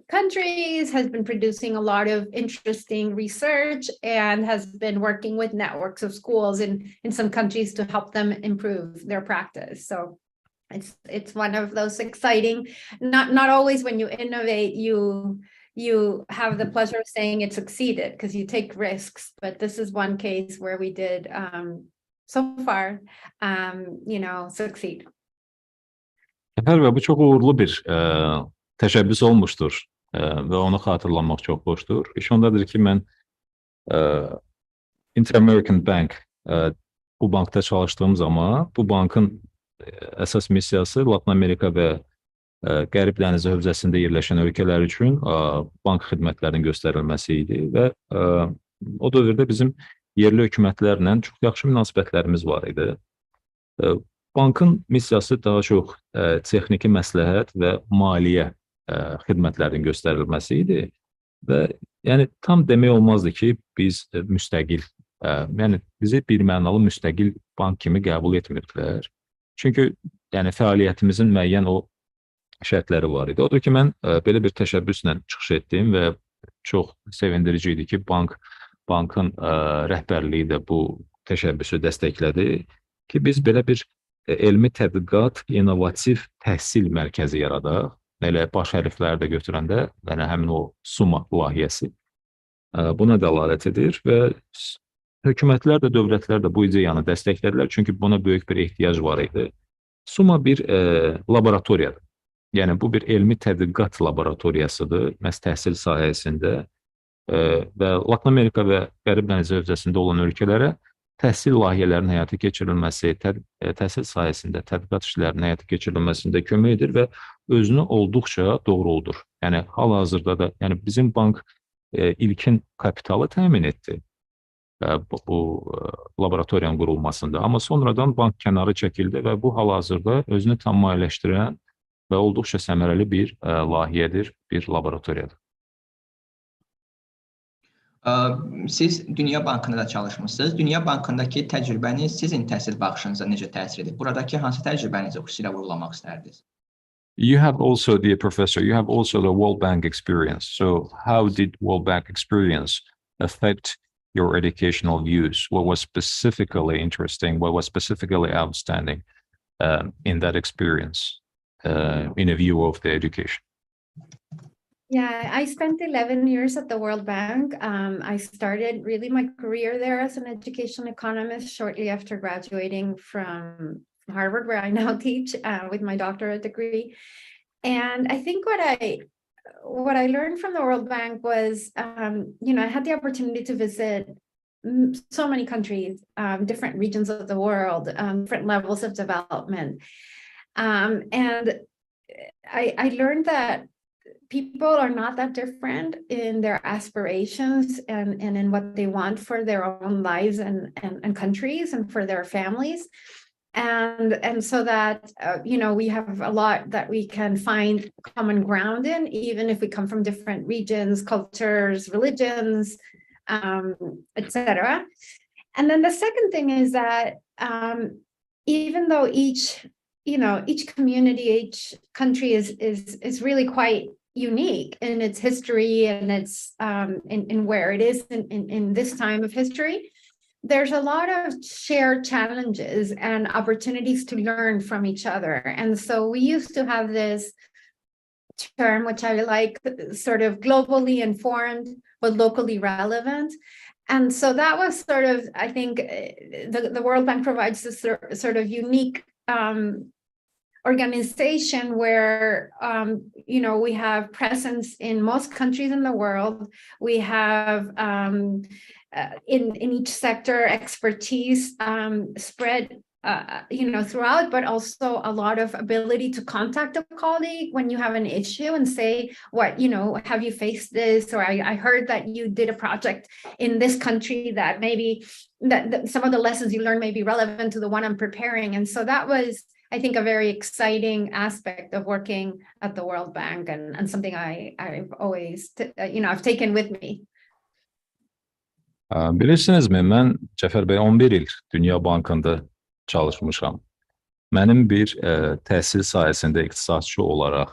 countries, has been producing a lot of interesting research, and has been working with networks of schools in some countries to help them improve their practice. So it's one of those exciting, not always when you innovate, you have the pleasure of saying it succeeded, because you take risks, but this is one case where we did so far succeed. Efendim, bu çok uğurlu bir təşəbbüs olmuşdur və onu xatırlamaq çox xoşdur. İş ondadır ki, mən Inter-American Bank bu bankda çalışdığım zaman bu bankın əsas missiyası Latin Amerika və Qərb dənizi hövzəsində yerləşən ölkələr üçün bank xidmətlərinin göstərilməsi idi və o dövrdə bizim yerli hökumətlərlə çox yaxşı münasibətlərimiz var idi. bankın missiyası daha çox texniki məsləhət və maliyyə xidmətlərinin göstərilməsi idi və yəni tam demək olmazdı ki, biz müstəqil, yəni bizi birmənalı müstəqil bank kimi qəbul etmirdilər. Çünki yəni fəaliyyətimizin müəyyən o şərtləri var idi. Odur ki, mən belə bir təşəbbüslə çıxış etdim və çox sevindirici idi ki, bankın rəhbərliyi də bu təşəbbüsü dəstəklədi ki, biz belə bir elmi tədqiqat, innovativ təhsil mərkəzi yaradaq. Elə baş hərfləri də götürəndə, yəni həmin o SUMA layihəsi buna dəlalət edir və hökumətlər də, dövlətlər də bu ideyanı dəstəklədilər, çünki buna böyük bir ehtiyac var idi. SUMA bir laboratoriyadır. Yəni, bu bir elmi tədqiqat laboratoriyasıdır, məhz təhsil sahəsində və Latın Amerika və Qərib dənizi hövzəsində olan ölkələrə təhsil layihələrinin həyata keçirilməsi, təhsil sahəsində tədqiqat işlərinin həyata keçirilməsində kömək edir və özünü olduqca doğruldur. Yəni, hal-hazırda da, yəni bizim bank ilkin kapitalı təmin etdi bu laboratoriyanın qurulmasında. Amma sonradan bank kənarı çəkildi və bu hal-hazırda özünü tam maliyyələşdirən və olduqca səmərəli bir layihədir, bir laboratoriyadır. Siz Dünya Bankında da çalışmışsınız. Dünya Bankındakı təcrübəniz sizin təhsil baxışınıza necə təsir edib? Buradakı hansı təcrübənizi xüsusilə vurğulamaq istərdiniz? You have also, dear professor, you have also the World Bank experience. So how did World Bank experience affect your educational views? What was specifically interesting? What was specifically outstanding in that experience in a view of the education? Yeah, I spent 11 years at the World Bank. I started really my career there as an education economist shortly after graduating from Harvard, where I now teach with my doctorate degree. And I think what I learned from the World Bank was, I had the opportunity to visit so many countries, different regions of the world, different levels of development. And I learned that people are not that different in their aspirations and in what they want for their own lives and countries and for their families. And so that, we have a lot that we can find common ground in, even if we come from different regions, cultures, religions, etc. And then the second thing is that even though each community, each country is really quite unique in its history and its in where it is in this time of history, there's a lot of shared challenges and opportunities to learn from each other. And so we used to have this term, which I like, sort of globally informed but locally relevant. And so that was sort of, I think, the World Bank provides this sort of unique organization where, we have presence in most countries in the world. We have in each sector expertise spread, throughout, but also a lot of ability to contact a colleague when you have an issue and say, have you faced this? Or I heard that you did a project in this country that maybe that some of the lessons you learned may be relevant to the one I'm preparing. And so that was, I think, a very exciting aspect of working at the World Bank and something I've always, I've taken with me. Bilirsinizmi, mən Cəfər bəy 11 il Dünya Bankında çalışmışam. Mənim bir təhsil sahəsində ixtisasçı olaraq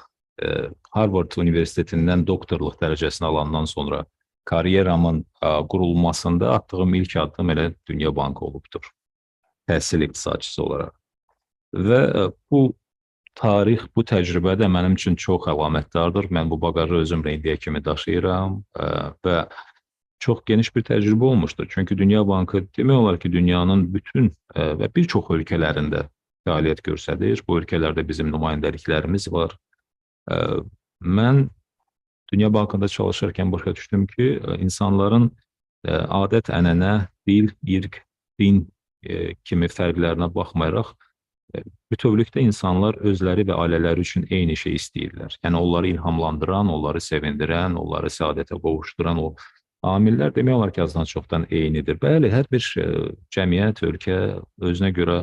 Harvard Universitetinindən doktorluq dərəcəsini alandan sonra karyeramın qurulmasında atdığım ilk addım elə Dünya Bankı olubdur. Təhsil ixtisasçısı olaraq. Və bu tarix, bu təcrübə də mənim üçün çox əlamətdardır. Mən bu baqajı özümlə indiyə kimi daşıyıram və çox geniş bir təcrübə olmuşdur. Çünki Dünya Bankı demək olar ki, dünyanın bütün və bir çox ölkələrində fəaliyyət göstərir. Bu ölkələrdə bizim nümayəndəliklərimiz var. Mən Dünya Bankında çalışarkən başa düşdüm ki, insanların adət, ənənə, dil, irq, din kimi fərqlərinə baxmayaraq, bütövlükdə insanlar özləri və ailələri üçün eyni şey istəyirlər. Yəni, onları ilhamlandıran, onları sevindirən, onları səadətə qovuşduran o amillər demək olar ki, azdan çoxdan eynidir. Bəli, hər bir cəmiyyət, ölkə özünə görə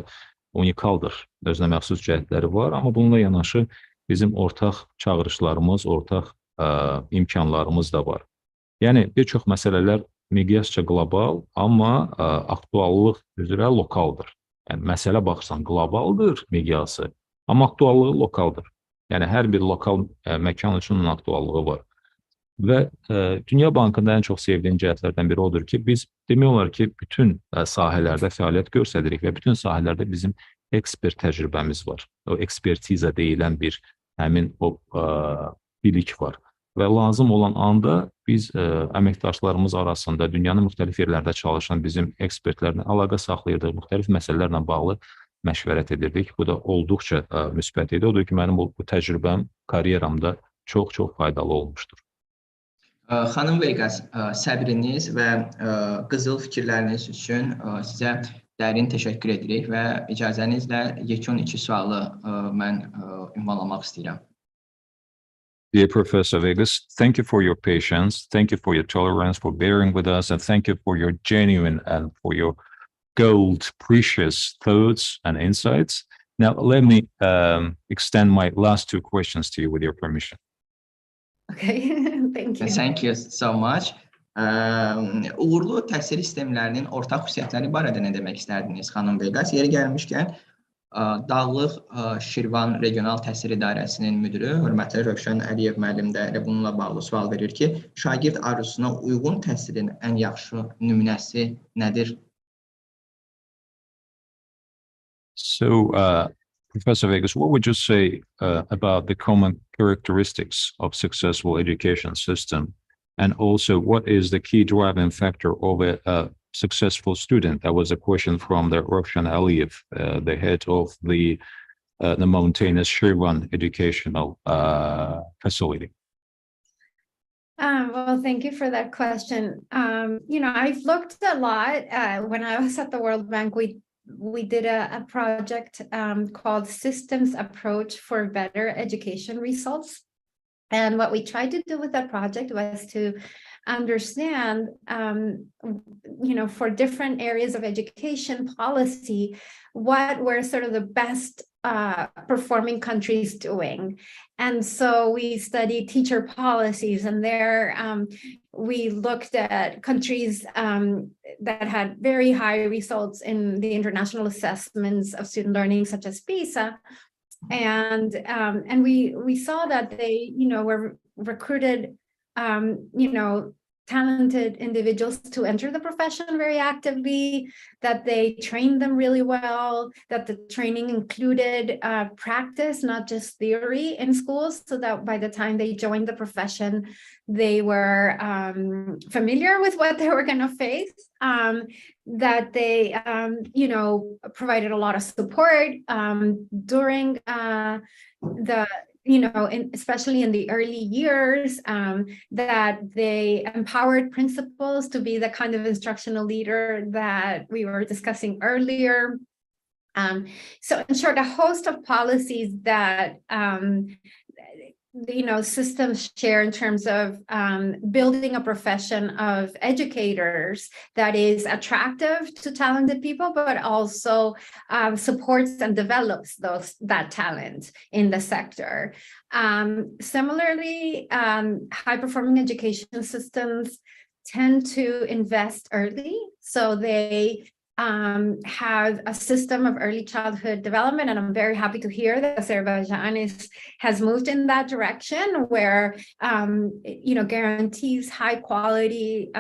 unikaldır. Özünə məxsus cəhətləri var, amma bununla yanaşı bizim ortaq çağırışlarımız, ortaq imkanlarımız da var. Yəni, bir çox məsələlər miqyasca qlobal, amma aktuallıq üzrə lokaldır. Yəni, məsələ baxırsan, qlobaldır miqyası, amma aktuallığı lokaldır. Yəni, hər bir lokal məkan üçün onun aktuallığı var. Və Dünya Bankında ən çox sevdiyim cəhətlərdən biri odur ki, biz demək olar ki, bütün sahələrdə fəaliyyət göstəririk və bütün sahələrdə bizim ekspert təcrübəmiz var. O ekspertiza deyilən bir həmin o bilik var. Və lazım olan anda biz əməkdaşlarımız arasında dünyanın müxtəlif yerlərdə çalışan bizim ekspertlərlə əlaqə saxlayırdıq, müxtəlif məsələlərlə bağlı məşvərət edirdik. Bu da olduqca müsbət idi. Odur ki, mənim bu təcrübəm karyeramda çox-çox faydalı olmuşdur. Xanım Veyqəs, səbriniz və qızıl fikirləriniz üçün sizə dərin təşəkkür edirik və icazənizlə yekun 2 sualı mən ünvanlamaq istəyirəm. Dear Professor Veyqəs, thank you for your patience, thank you for your tolerance, for bearing with us, and thank you for your genuine and for your gold, precious thoughts and insights. Now, let me extend my last 2 questions to you with your permission. Okay, thank you. Thank you so much. Uğurlu təhsil sistemlərinin ortaq xüsusiyyətləri barədə nə demək istərdiniz, xanım Veyqəs? Yeri gəlmişkən, Dağlıq Şirvan Regional Təhsil İdarəsinin müdürü, hörmətli Rövşən Əliyev müəllim də bununla bağlı sual verir ki, şagird arzusuna uyğun təhsilin ən yaxşı nümunəsi nədir? So, Professor Veyqəs, what would you say about the common characteristics of successful education system? And also, what is the key driving factor of a successful student? That was a question from the Rövşən Əliyev, the head of the mountainous Şirvan educational facility. Well, thank you for that question. I've looked a lot. When I was at the World Bank, we did a project called Systems Approach for Better Education Results. And what we tried to do with that project was to understand, for different areas of education policy, what were sort of the best performing countries doing. And so we studied teacher policies, and there we looked at countries that had very high results in the international assessments of student learning, such as PISA. And we saw that they, were recruited, talented individuals to enter the profession very actively, that they trained them really well, that the training included practice, not just theory in schools, so that by the time they joined the profession, they were familiar with what they were going to face, that they, provided a lot of support during especially in the early years, that they empowered principals to be the kind of instructional leader that we were discussing earlier. So in short, a host of policies that systems share in terms of building a profession of educators that is attractive to talented people, but also supports and develops that talent in the sector. Similarly, high-performing education systems tend to invest early, so they have a system of early childhood development, and I'm very happy to hear that Azerbaijan has moved in that direction, where guarantees high quality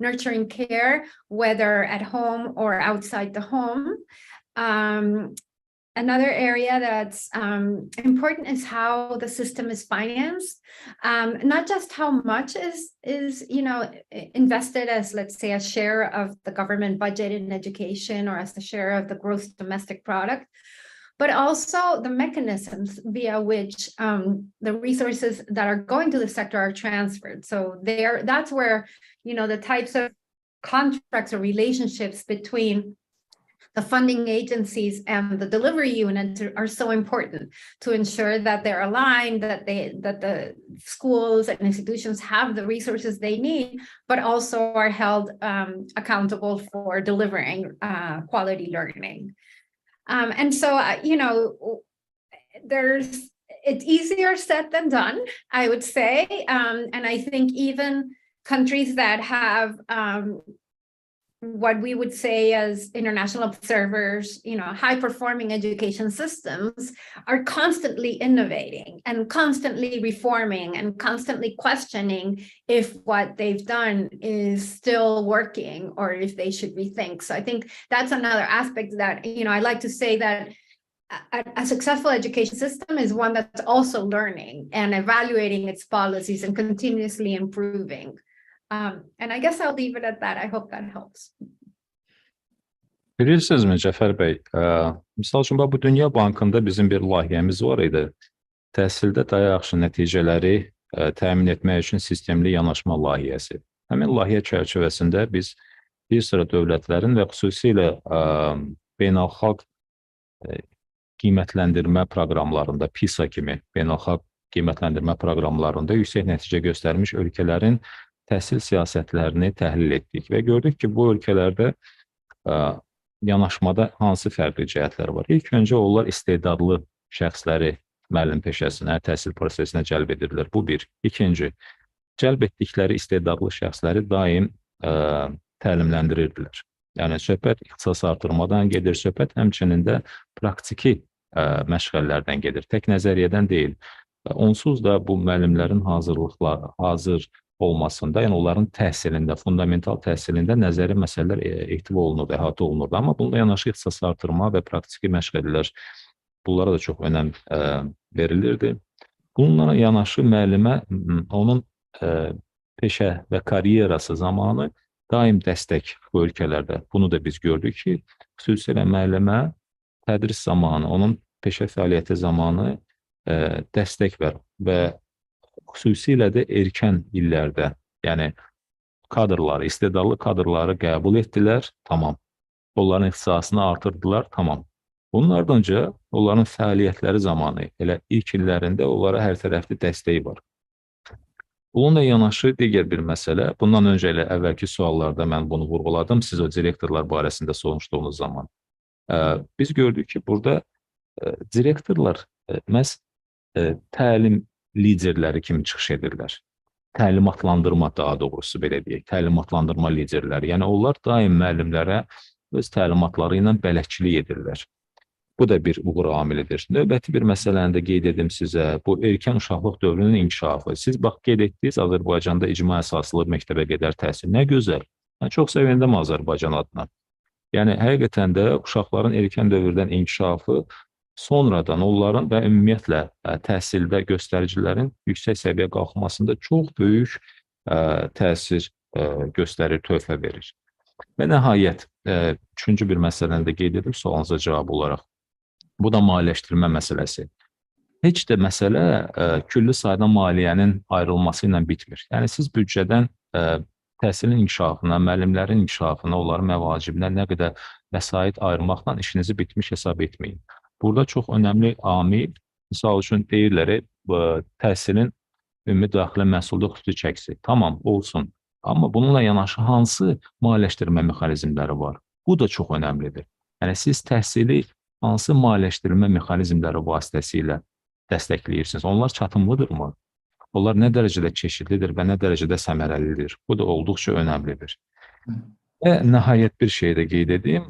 nurturing care, whether at home or outside the home. Another area that's important is how the system is financed, not just how much is invested as, let's say, a share of the government budget in education or as a share of the gross domestic product, but also the mechanisms via which the resources that are going to the sector are transferred. So that's where the types of contracts or relationships between the funding agencies and the delivery unit are so important to ensure that they're aligned, that the schools and institutions have the resources they need, but also are held accountable for delivering quality learning. And so, it's easier said than done, I would say. And I think even countries that have what we would say as international observers, high-performing education systems are constantly innovating and constantly reforming and constantly questioning if what they've done is still working or if they should rethink. So I think that's another aspect that, I like to say that a successful education system is one that's also learning and evaluating its policies and continuously improving. And I guess I'll leave it at that. I hope that helps. Bilirsinizmi Cəfər bəy, misal üçün bu Dünya Bankında bizim bir layihəmiz var idi. Təhsildə daha yaxşı nəticələri təmin etmək üçün sistemli yanaşma layihəsi. Həmin layihə çərçivəsində biz bir sıra dövlətlərin və xüsusilə beynəlxalq qiymətləndirmə proqramlarında, PISA kimi beynəlxalq qiymətləndirmə proqramlarında yüksək nəticə göstərmiş ölkələrin təhsil siyasətlərini təhlil etdik və gördük ki, bu ölkələrdə yanaşmada hansı fərqli cəhətlər var. İlk öncə onlar istedadlı şəxsləri müəllim peşəsinə, təhsil prosesinə cəlb edirlər. Bu bir. İkinci, cəlb etdikləri istedadlı şəxsləri daim təlimləndirirdilər. Yəni, söhbət ixtisas artırmadan gedir, söhbət həmçinin də praktiki məşğələlərdən gedir, tək nəzəriyyədən deyil. Onsuz da bu müəllimlərin hazır olmasında, yəni onların təhsilində, fundamental təhsilində nəzəri məsələlər ehtiva olunurdu, əhatə olunurdu. Amma bununla yanaşı ixtisas artırma və praktiki məşğələlər, bunlara da çox önəm verilirdi. Bununla yanaşı müəllimə onun peşə və karyerası zamanı daim dəstək bu ölkələrdə. Bunu da biz gördük ki, xüsusilə müəllimə tədris zamanı, onun peşə fəaliyyəti zamanı dəstək ver və xüsusilə də erkən illərdə, yəni kadrları, istedadlı kadrları qəbul etdilər, tamam. Onların ixtisasını artırdılar, tamam. Bunun ardınca onların fəaliyyətləri zamanı, elə ilk illərində onlara hər tərəfli dəstəyi var. Bununla yanaşı digər bir məsələ, bundan öncə elə əvvəlki suallarda mən bunu vurğuladım, siz o direktorlar barəsində soruşduğunuz zaman. Biz gördük ki, burada direktorlar məhz təlim liderləri kimi çıxış edirlər. Təlimatlandırma, daha doğrusu belə deyək, təlimatlandırma liderləri. Yəni, onlar daim müəllimlərə öz təlimatları ilə bələdçilik edirlər. Bu da bir uğur amilidir. Növbəti bir məsələni də qeyd edim sizə, bu erkən uşaqlıq dövrünün inkişafı. Siz bax, qeyd etdiniz, Azərbaycanda icma əsaslı məktəbə qədər təhsil. Nə gözəl. Mən çox sevindim Azərbaycan adına. Yəni, həqiqətən də uşaqların erkən dövrdən inkişafı sonradan onların və ümumiyyətlə təhsildə göstəricilərin yüksək səviyyə qalxmasında çox böyük təsir göstərir, töhfə verir. Və nəhayət, üçüncü bir məsələni də qeyd edib sualınıza cavab olaraq. Bu da maliyyələşdirmə məsələsi. Heç də məsələ külli sayda maliyyənin ayrılması ilə bitmir. Yəni, siz büdcədən təhsilin inkişafına, müəllimlərin inkişafına, onların məvacibinə nə qədər vəsait ayırmaqla işinizi bitmiş hesab etməyin. Burada çox önəmli amil, misal üçün deyirlər, təhsilin ümumi daxilə məhsulda xüsusi çəkisi. Tamam, olsun. Amma bununla yanaşı hansı maliyyələşdirmə mexanizmləri var? Bu da çox önəmlidir. Yəni, siz təhsili hansı maliyyələşdirmə mexanizmləri vasitəsilə dəstəkləyirsiniz? Onlar çatımlıdırmı? Onlar nə dərəcədə çeşidlidir və nə dərəcədə səmərəlidir? Bu da olduqca önəmlidir. Və nəhayət bir şey də qeyd edeyim.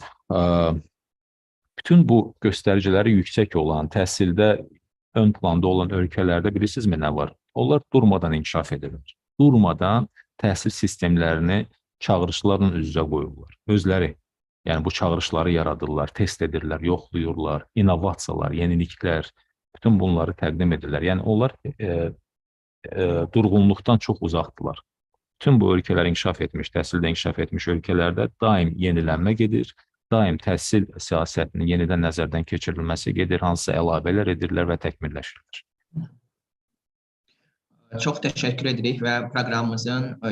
Bütün bu göstəriciləri yüksək olan, təhsildə ön planda olan ölkələrdə bilirsinizmi nə var? Onlar durmadan inkişaf edirlər. Durmadan təhsil sistemlərini çağırışlarla üz-üzə qoyurlar. Özləri, yəni bu çağırışları yaradırlar, test edirlər, yoxluyurlar, innovasiyalar, yeniliklər, bütün bunları təqdim edirlər. Yəni onlar durğunluqdan çox uzaqdırlar. Bütün bu ölkələr inkişaf etmiş, təhsildə inkişaf etmiş ölkələrdə daim yenilənmə gedir, daim təhsil siyasətinin yenidən nəzərdən keçirilməsi gedir, hansısa əlavələr edirlər və təkmilləşirlər. Çox təşəkkür edirik və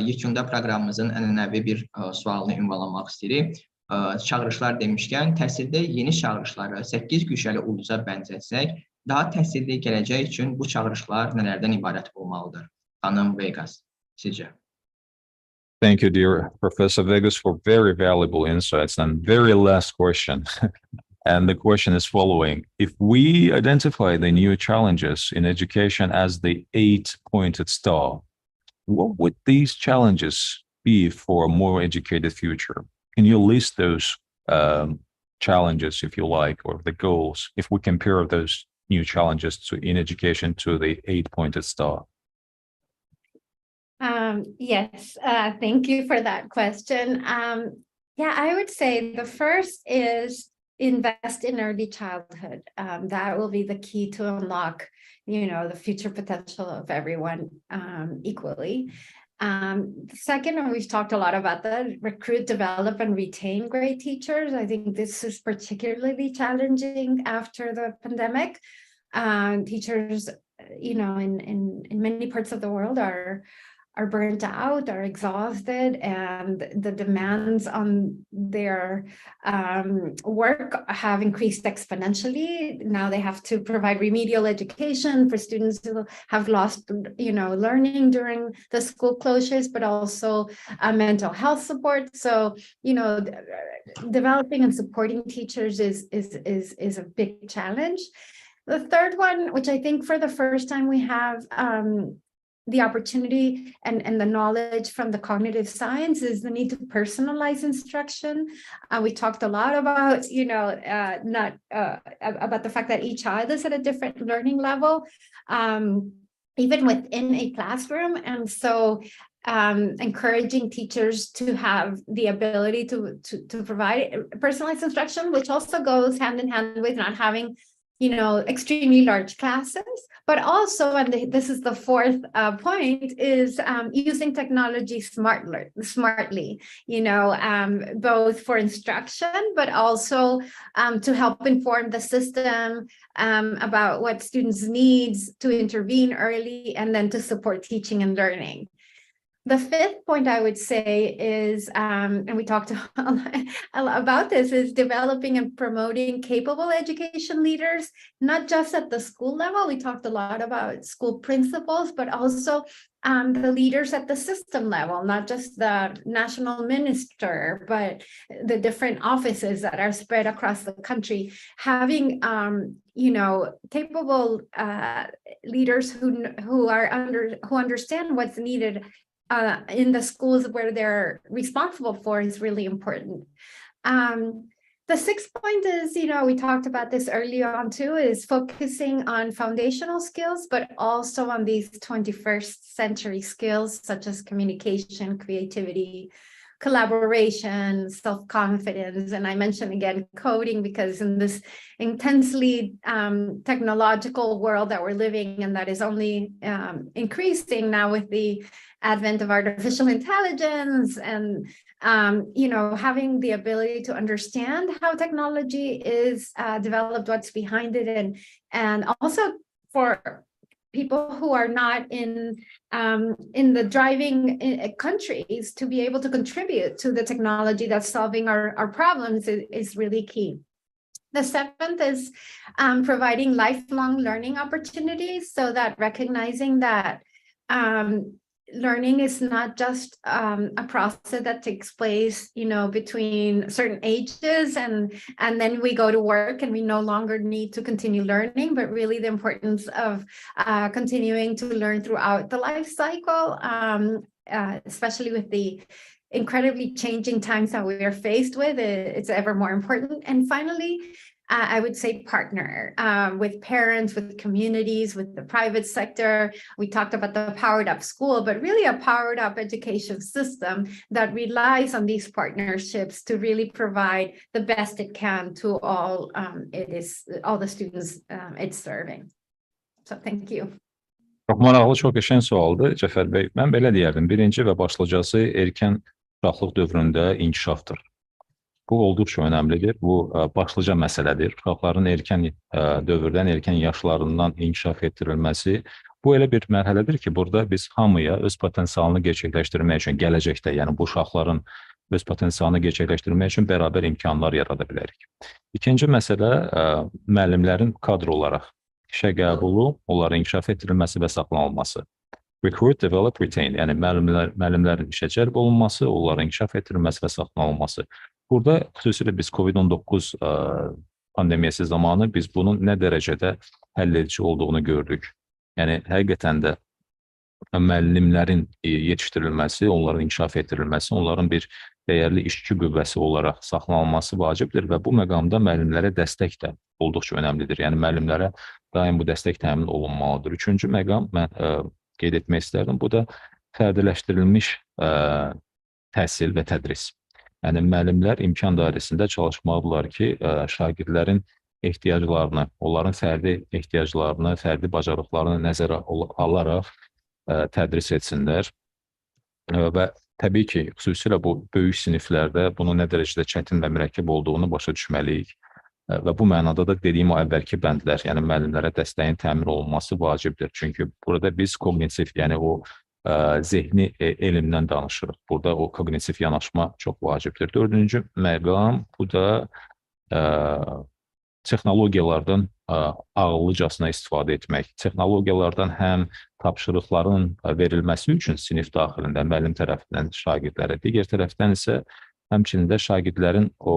yekunda proqramımızın ənənəvi bir sualını ünvanlamaq istəyirik. Çağırışlar demişkən, təhsildə yeni çağırışları 8 güşəli ulduza bənzətsək, daha təhsilli gələcək üçün bu çağırışlar nələrdən ibarət olmalıdır? Xanım Veyqəs, sizcə? Thank you, dear Professor Veyqəs, for very valuable insights. And very last question. And the question is following: if we identify the new challenges in education as the 8-pointed star, what would these challenges be for a more educated future? Can you list those challenges, if you like, or the goals, if we compare those new challenges in education to the 8-pointed star? Yes, thank you for that question. Yeah, I would say the first is invest in early childhood. That will be the key to unlock, the future potential of everyone equally. Second, and we've talked a lot about that, recruit, develop, and retain great teachers. I think this is particularly challenging after the pandemic. Teachers, in many parts of the world are burnt out, are exhausted, and the demands on their work have increased exponentially. Now they have to provide remedial education for students who have lost, learning during the school closures, but also mental health support. So, developing and supporting teachers is a big challenge. The third one, which I think for the first time we have the opportunity and the knowledge from the cognitive science, is the need to personalize instruction. We talked a lot about, about the fact that each child is at a different learning level, even within a classroom. And so encouraging teachers to have the ability to provide personalized instruction, which also goes hand in hand with not having extremely large classes, but also, and this is the fourth point, is using technology smartly, both for instruction, but also to help inform the system about what students' needs, to intervene early, and then to support teaching and learning. The fifth point I would say is, and we talked a lot about this, is developing and promoting capable education leaders, not just at the school level. We talked a lot about school principals, but also the leaders at the system level, not just the national minister, but the different offices that are spread across the country. Having capable leaders who understand what's needed in the schools where they're responsible for is really important. The sixth point is, we talked about this early on too, is focusing on foundational skills, but also on these 21st century skills such as communication, creativity, collaboration, self-confidence. And I mentioned again coding, because in this intensely technological world that we're living in, that is only increasing now with the advent of artificial intelligence, and having the ability to understand how technology is developed, what's behind it, and also for people who are not in the driving countries to be able to contribute to the technology that's solving our problems is really key. The seventh is providing lifelong learning opportunities, so that recognizing that learning is not just a process that takes place, between certain ages and then we go to work and we no longer need to continue learning, but really the importance of continuing to learn throughout the life cycle, especially with the incredibly changing times that we are faced with. It's ever more important. And finally, I would say partner with parents, with communities, with the private sector. We talked about the powered up school, but really a powered up education system that relies on these partnerships to really provide the best it can to all the students it's serving. So thank you. Çox maraqlı, çox qəşəng sualdır Cəfər bəy. Mən belə deyərdim, birinci və başlıcası erkən uşaqlıq dövründə inkişafdır. Bu olduqca önəmlidir. Bu başlıca məsələdir. Uşaqların erkən dövrdən, erkən yaşlarından inkişaf etdirilməsi. Bu elə bir mərhələdir ki, burada biz hamıya öz potensialını gerçəkləşdirmək üçün gələcəkdə, yəni bu uşaqların öz potensialını gerçəkləşdirmək üçün bərabər imkanlar yarada bilərik. İkinci məsələ müəllimlərin kadr olaraq işə qəbulu, onların inkişaf etdirilməsi və saxlanılması. Recruit, develop, retain, yəni müəllimlərin işə cəlb olunması, onların inkişaf etdirilməsi və saxlanılması. Burada xüsusilə biz COVID-19 pandemiyası zamanı biz bunun nə dərəcədə həlledici olduğunu gördük. Yəni, həqiqətən də müəllimlərin yetişdirilməsi, onların inkişaf etdirilməsi, onların bir dəyərli işçi qüvvəsi olaraq saxlanılması vacibdir və bu məqamda müəllimlərə dəstək də olduqca önəmlidir. Yəni, müəllimlərə daim bu dəstək təmin olunmalıdır. Üçüncü məqam, mən qeyd etmək istərdim, bu da fərdiləşdirilmiş təhsil və tədris. Yəni, müəllimlər imkan dairəsində çalışmalıdırlar ki, şagirdlərin ehtiyaclarını, onların fərdi ehtiyaclarını, fərdi bacarıqlarını nəzərə alaraq tədris etsinlər və təbii ki, xüsusilə bu böyük siniflərdə bunun nə dərəcədə çətin və mürəkkəb olduğunu başa düşməliyik və bu mənada da dediyim o əvvəlki bəndlər, yəni müəllimlərə dəstəyin təmin olunması vacibdir. Çünki burada biz kognitiv, yəni o zehni elmdən danışırıq. Burada o kognitiv yanaşma çox vacibdir. Dördüncü məqam, bu da texnologiyalardan ağıllıcasına istifadə etmək. Texnologiyalardan həm tapşırıqların verilməsi üçün sinif daxilində müəllim tərəfindən şagirdlərə, digər tərəfdən isə həmçinin də şagirdlərin o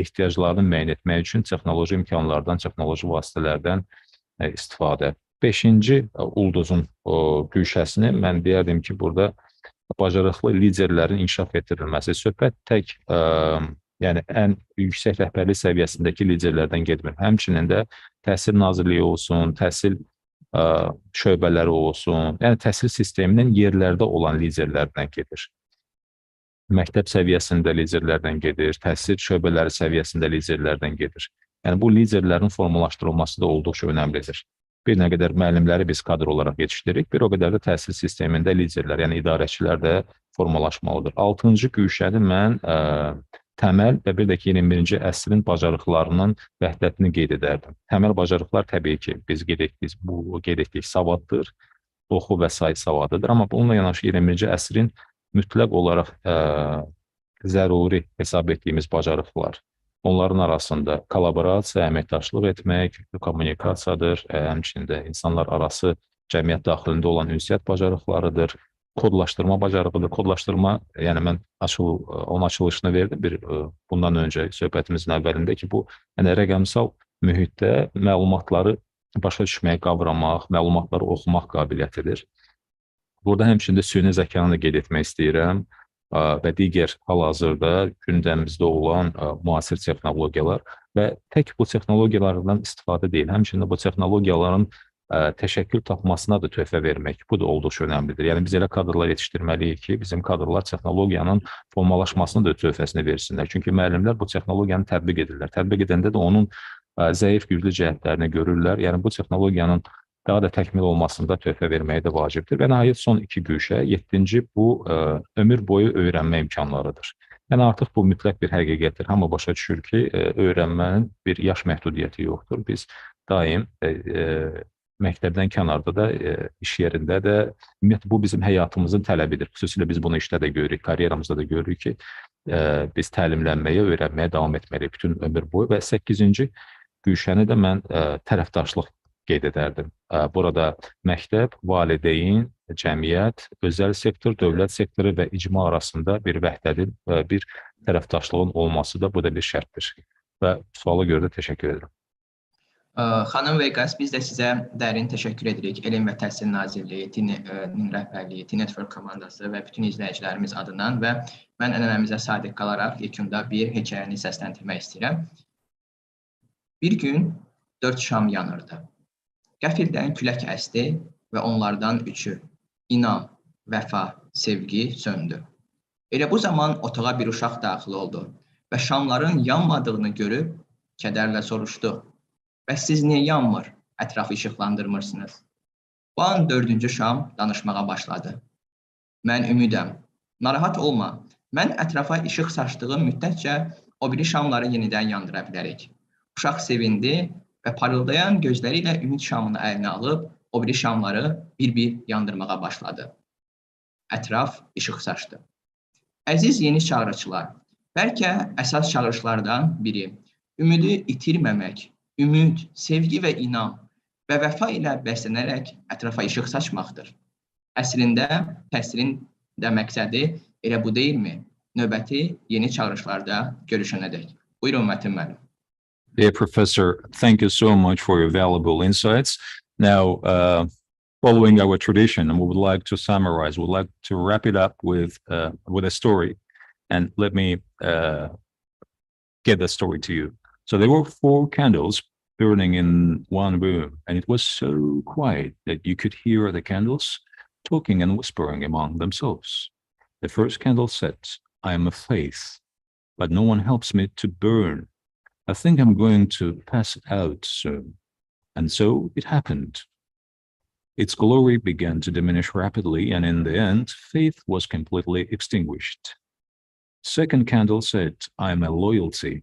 ehtiyaclarını müəyyən etmək üçün texnoloji imkanlardan, texnoloji vasitələrdən istifadə. Beşinci ulduzun güşəsini mən deyərdim ki, burada bacarıqlı liderlərin inkişaf etdirilməsi. Söhbət tək yəni ən yüksək rəhbərlik səviyyəsindəki liderlərdən getmir. Həmçinin də Təhsil Nazirliyi olsun, təhsil şöbələri olsun, yəni təhsil sisteminin yerlərdə olan liderlərdən gedir. Məktəb səviyyəsində liderlərdən gedir, təhsil şöbələri səviyyəsində liderlərdən gedir. Yəni bu liderlərin formalaşdırılması da olduqca önəmlidir. Bir nə qədər müəllimləri biz kadr olaraq yetişdiririk, bir o qədər də təhsil sistemində liderlər, yəni idarəçilər də formalaşmalıdır. Altıncı güşəni mən təməl və bir də ki, 21-ci əsrin bacarıqlarının vəhdətini qeyd edərdim. Təməl bacarıqlar təbii ki, biz qeyd etdik savaddır, oxu və say savadıdır. Amma bununla yanaşı 21-ci əsrin mütləq olaraq zəruri hesab etdiyimiz bacarıqlar. Onların arasında kollaborasiya, əməkdaşlıq etmək, kommunikasiyadır, həmçində insanlar arası cəmiyyət daxilində olan ünsiyyət bacarıqlarıdır, kodlaşdırma bacarığıdır. Kodlaşdırma, yəni mən onun açılışını verdim bundan öncə söhbətimizin əvvəlində ki, bu rəqəmsal mühitdə məlumatları başa düşmək, qavramaq, məlumatları oxumaq qabiliyyətidir. Burada həmçində süni zəkanı da qeyd etmək istəyirəm və digər hal-hazırda gündəmimizdə olan müasir texnologiyalar və tək bu texnologiyalardan istifadə deyil, həmçində bu texnologiyaların təşəkkül tapmasına da töhfə vermək, bu da olduqca önəmlidir. Yəni biz elə kadrlar yetişdirməliyik ki, bizim kadrlar texnologiyanın formalaşmasına da töhfəsini versinlər. Çünki müəllimlər bu texnologiyanı tətbiq edirlər. Tətbiq edəndə də onun zəif, güclü cəhətlərini görürlər. Yəni bu texnologiyanın daha da təkmil olmasında töhfə verməyə də vacibdir. Və nəhayət son iki güşə, 7-ci bu ömür boyu öyrənmə imkanlarıdır. Yəni artıq bu mütləq bir həqiqətdir. Hamı başa düşür ki, öyrənmənin bir yaş məhdudiyyəti yoxdur. Biz daim məktəbdən kənarda da, iş yerində də, ümumiyyətlə bu bizim həyatımızın tələbidir. Xüsusilə biz bunu işdə də görürük, karyeramızda da görürük ki, biz təlimlənməyə, öyrənməyə davam etməliyik bütün ömür boyu. Və 8-ci güşəni də mən tərəfdaşlıq qeyd edərdim. Burada məktəb, valideyn, cəmiyyət, özəl sektor, dövlət sektoru və icma arasında bir vəhdətin, bir tərəfdaşlığın olması da bu da bir şərtdir. Və suala görə də təşəkkür edirəm. Xanım Veyqəs, biz də sizə dərin təşəkkür edirik. Elm və Təhsil Nazirliyi, TİN rəhbərliyi, TİN Network komandası və bütün izləyicilərimiz adından və mən ənənəmizə sadiq qalaraq yekunda bir hekayəni səsləndirmək istəyirəm. Bir gün 4 şam yanırdı. Qəfildən külək əsdi və onlardan üçü, inam, vəfa, sevgi söndü. Elə bu zaman otağa bir uşaq daxil oldu və şamların yanmadığını görüb kədərlə soruşdu. Bəs siz niyə yanmır, ətrafı işıqlandırmırsınız? Bu an 4-cü şam danışmağa başladı. Mən ümidəm, narahat olma, mən ətrafa işıq saçdığım müddətcə o biri şamları yenidən yandıra bilərik. Uşaq sevindi və parıldayan gözləri ilə ümid şamını əlinə alıb, o biri şamları bir-bir yandırmağa başladı. Ətraf işıq saçdı. Əziz yeni çağırışlar, bəlkə əsas çağırışlardan biri, ümidi itirməmək, ümid, sevgi və inam və vəfa ilə bəslənərək ətrafa işıq saçmaqdır. Əslində, təhsilin də məqsədi elə bu deyilmi? Növbəti yeni çağırışlarda görüşənədək. Buyurun Mətin müəllim. Dear Professor, thank you so much for your valuable insights. Now, following our tradition, and we would like to summarize, we'd like to wrap it up with a story. And let me get the story to you. So there were 4 candles burning in one room, and it was so quiet that you could hear the candles talking and whispering among themselves. The first candle said, "I am of faith, but no one helps me to burn. I think I'm going to pass out soon." And so it happened. Its glory began to diminish rapidly, and in the end, faith was completely extinguished. Second candle said, "I am a loyalty,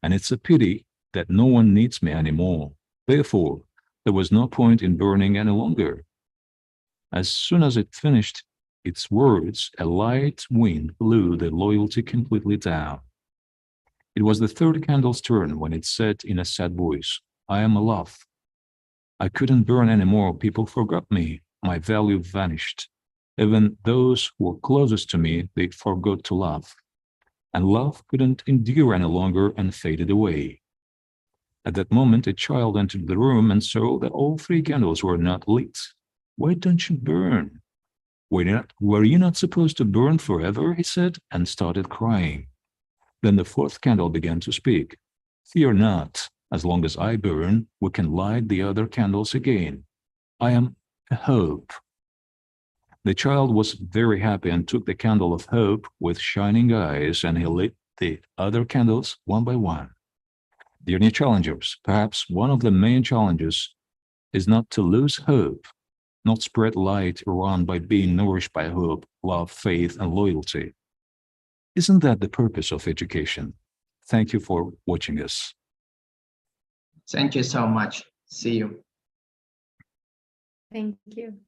and it's a pity that no one needs me anymore. Therefore, there was no point in burning any longer." As soon as it finished its words, a light wind blew the loyalty completely down. It was the third candle's turn when it said in a sad voice, "I am love. I couldn't burn anymore. People forgot me. My value vanished. Even those who were closest to me, they forgot to love. And love couldn't endure any longer and faded away." At that moment, a child entered the room and saw that all 3 candles were not lit. "Why don't you burn? Were you not supposed to burn forever?" he said, and started crying. Then the 4th candle began to speak. "Fear not. As long as I burn, we can light the other candles again. I am a hope." The child was very happy and took the candle of hope with shining eyes, and he lit the other candles one by one. Dear new challengers, perhaps one of the main challenges is not to lose hope, not spread light around by being nourished by hope, love, faith, and loyalty. Isn't that the purpose of education? Thank you for watching us. Thank you so much. See you. Thank you.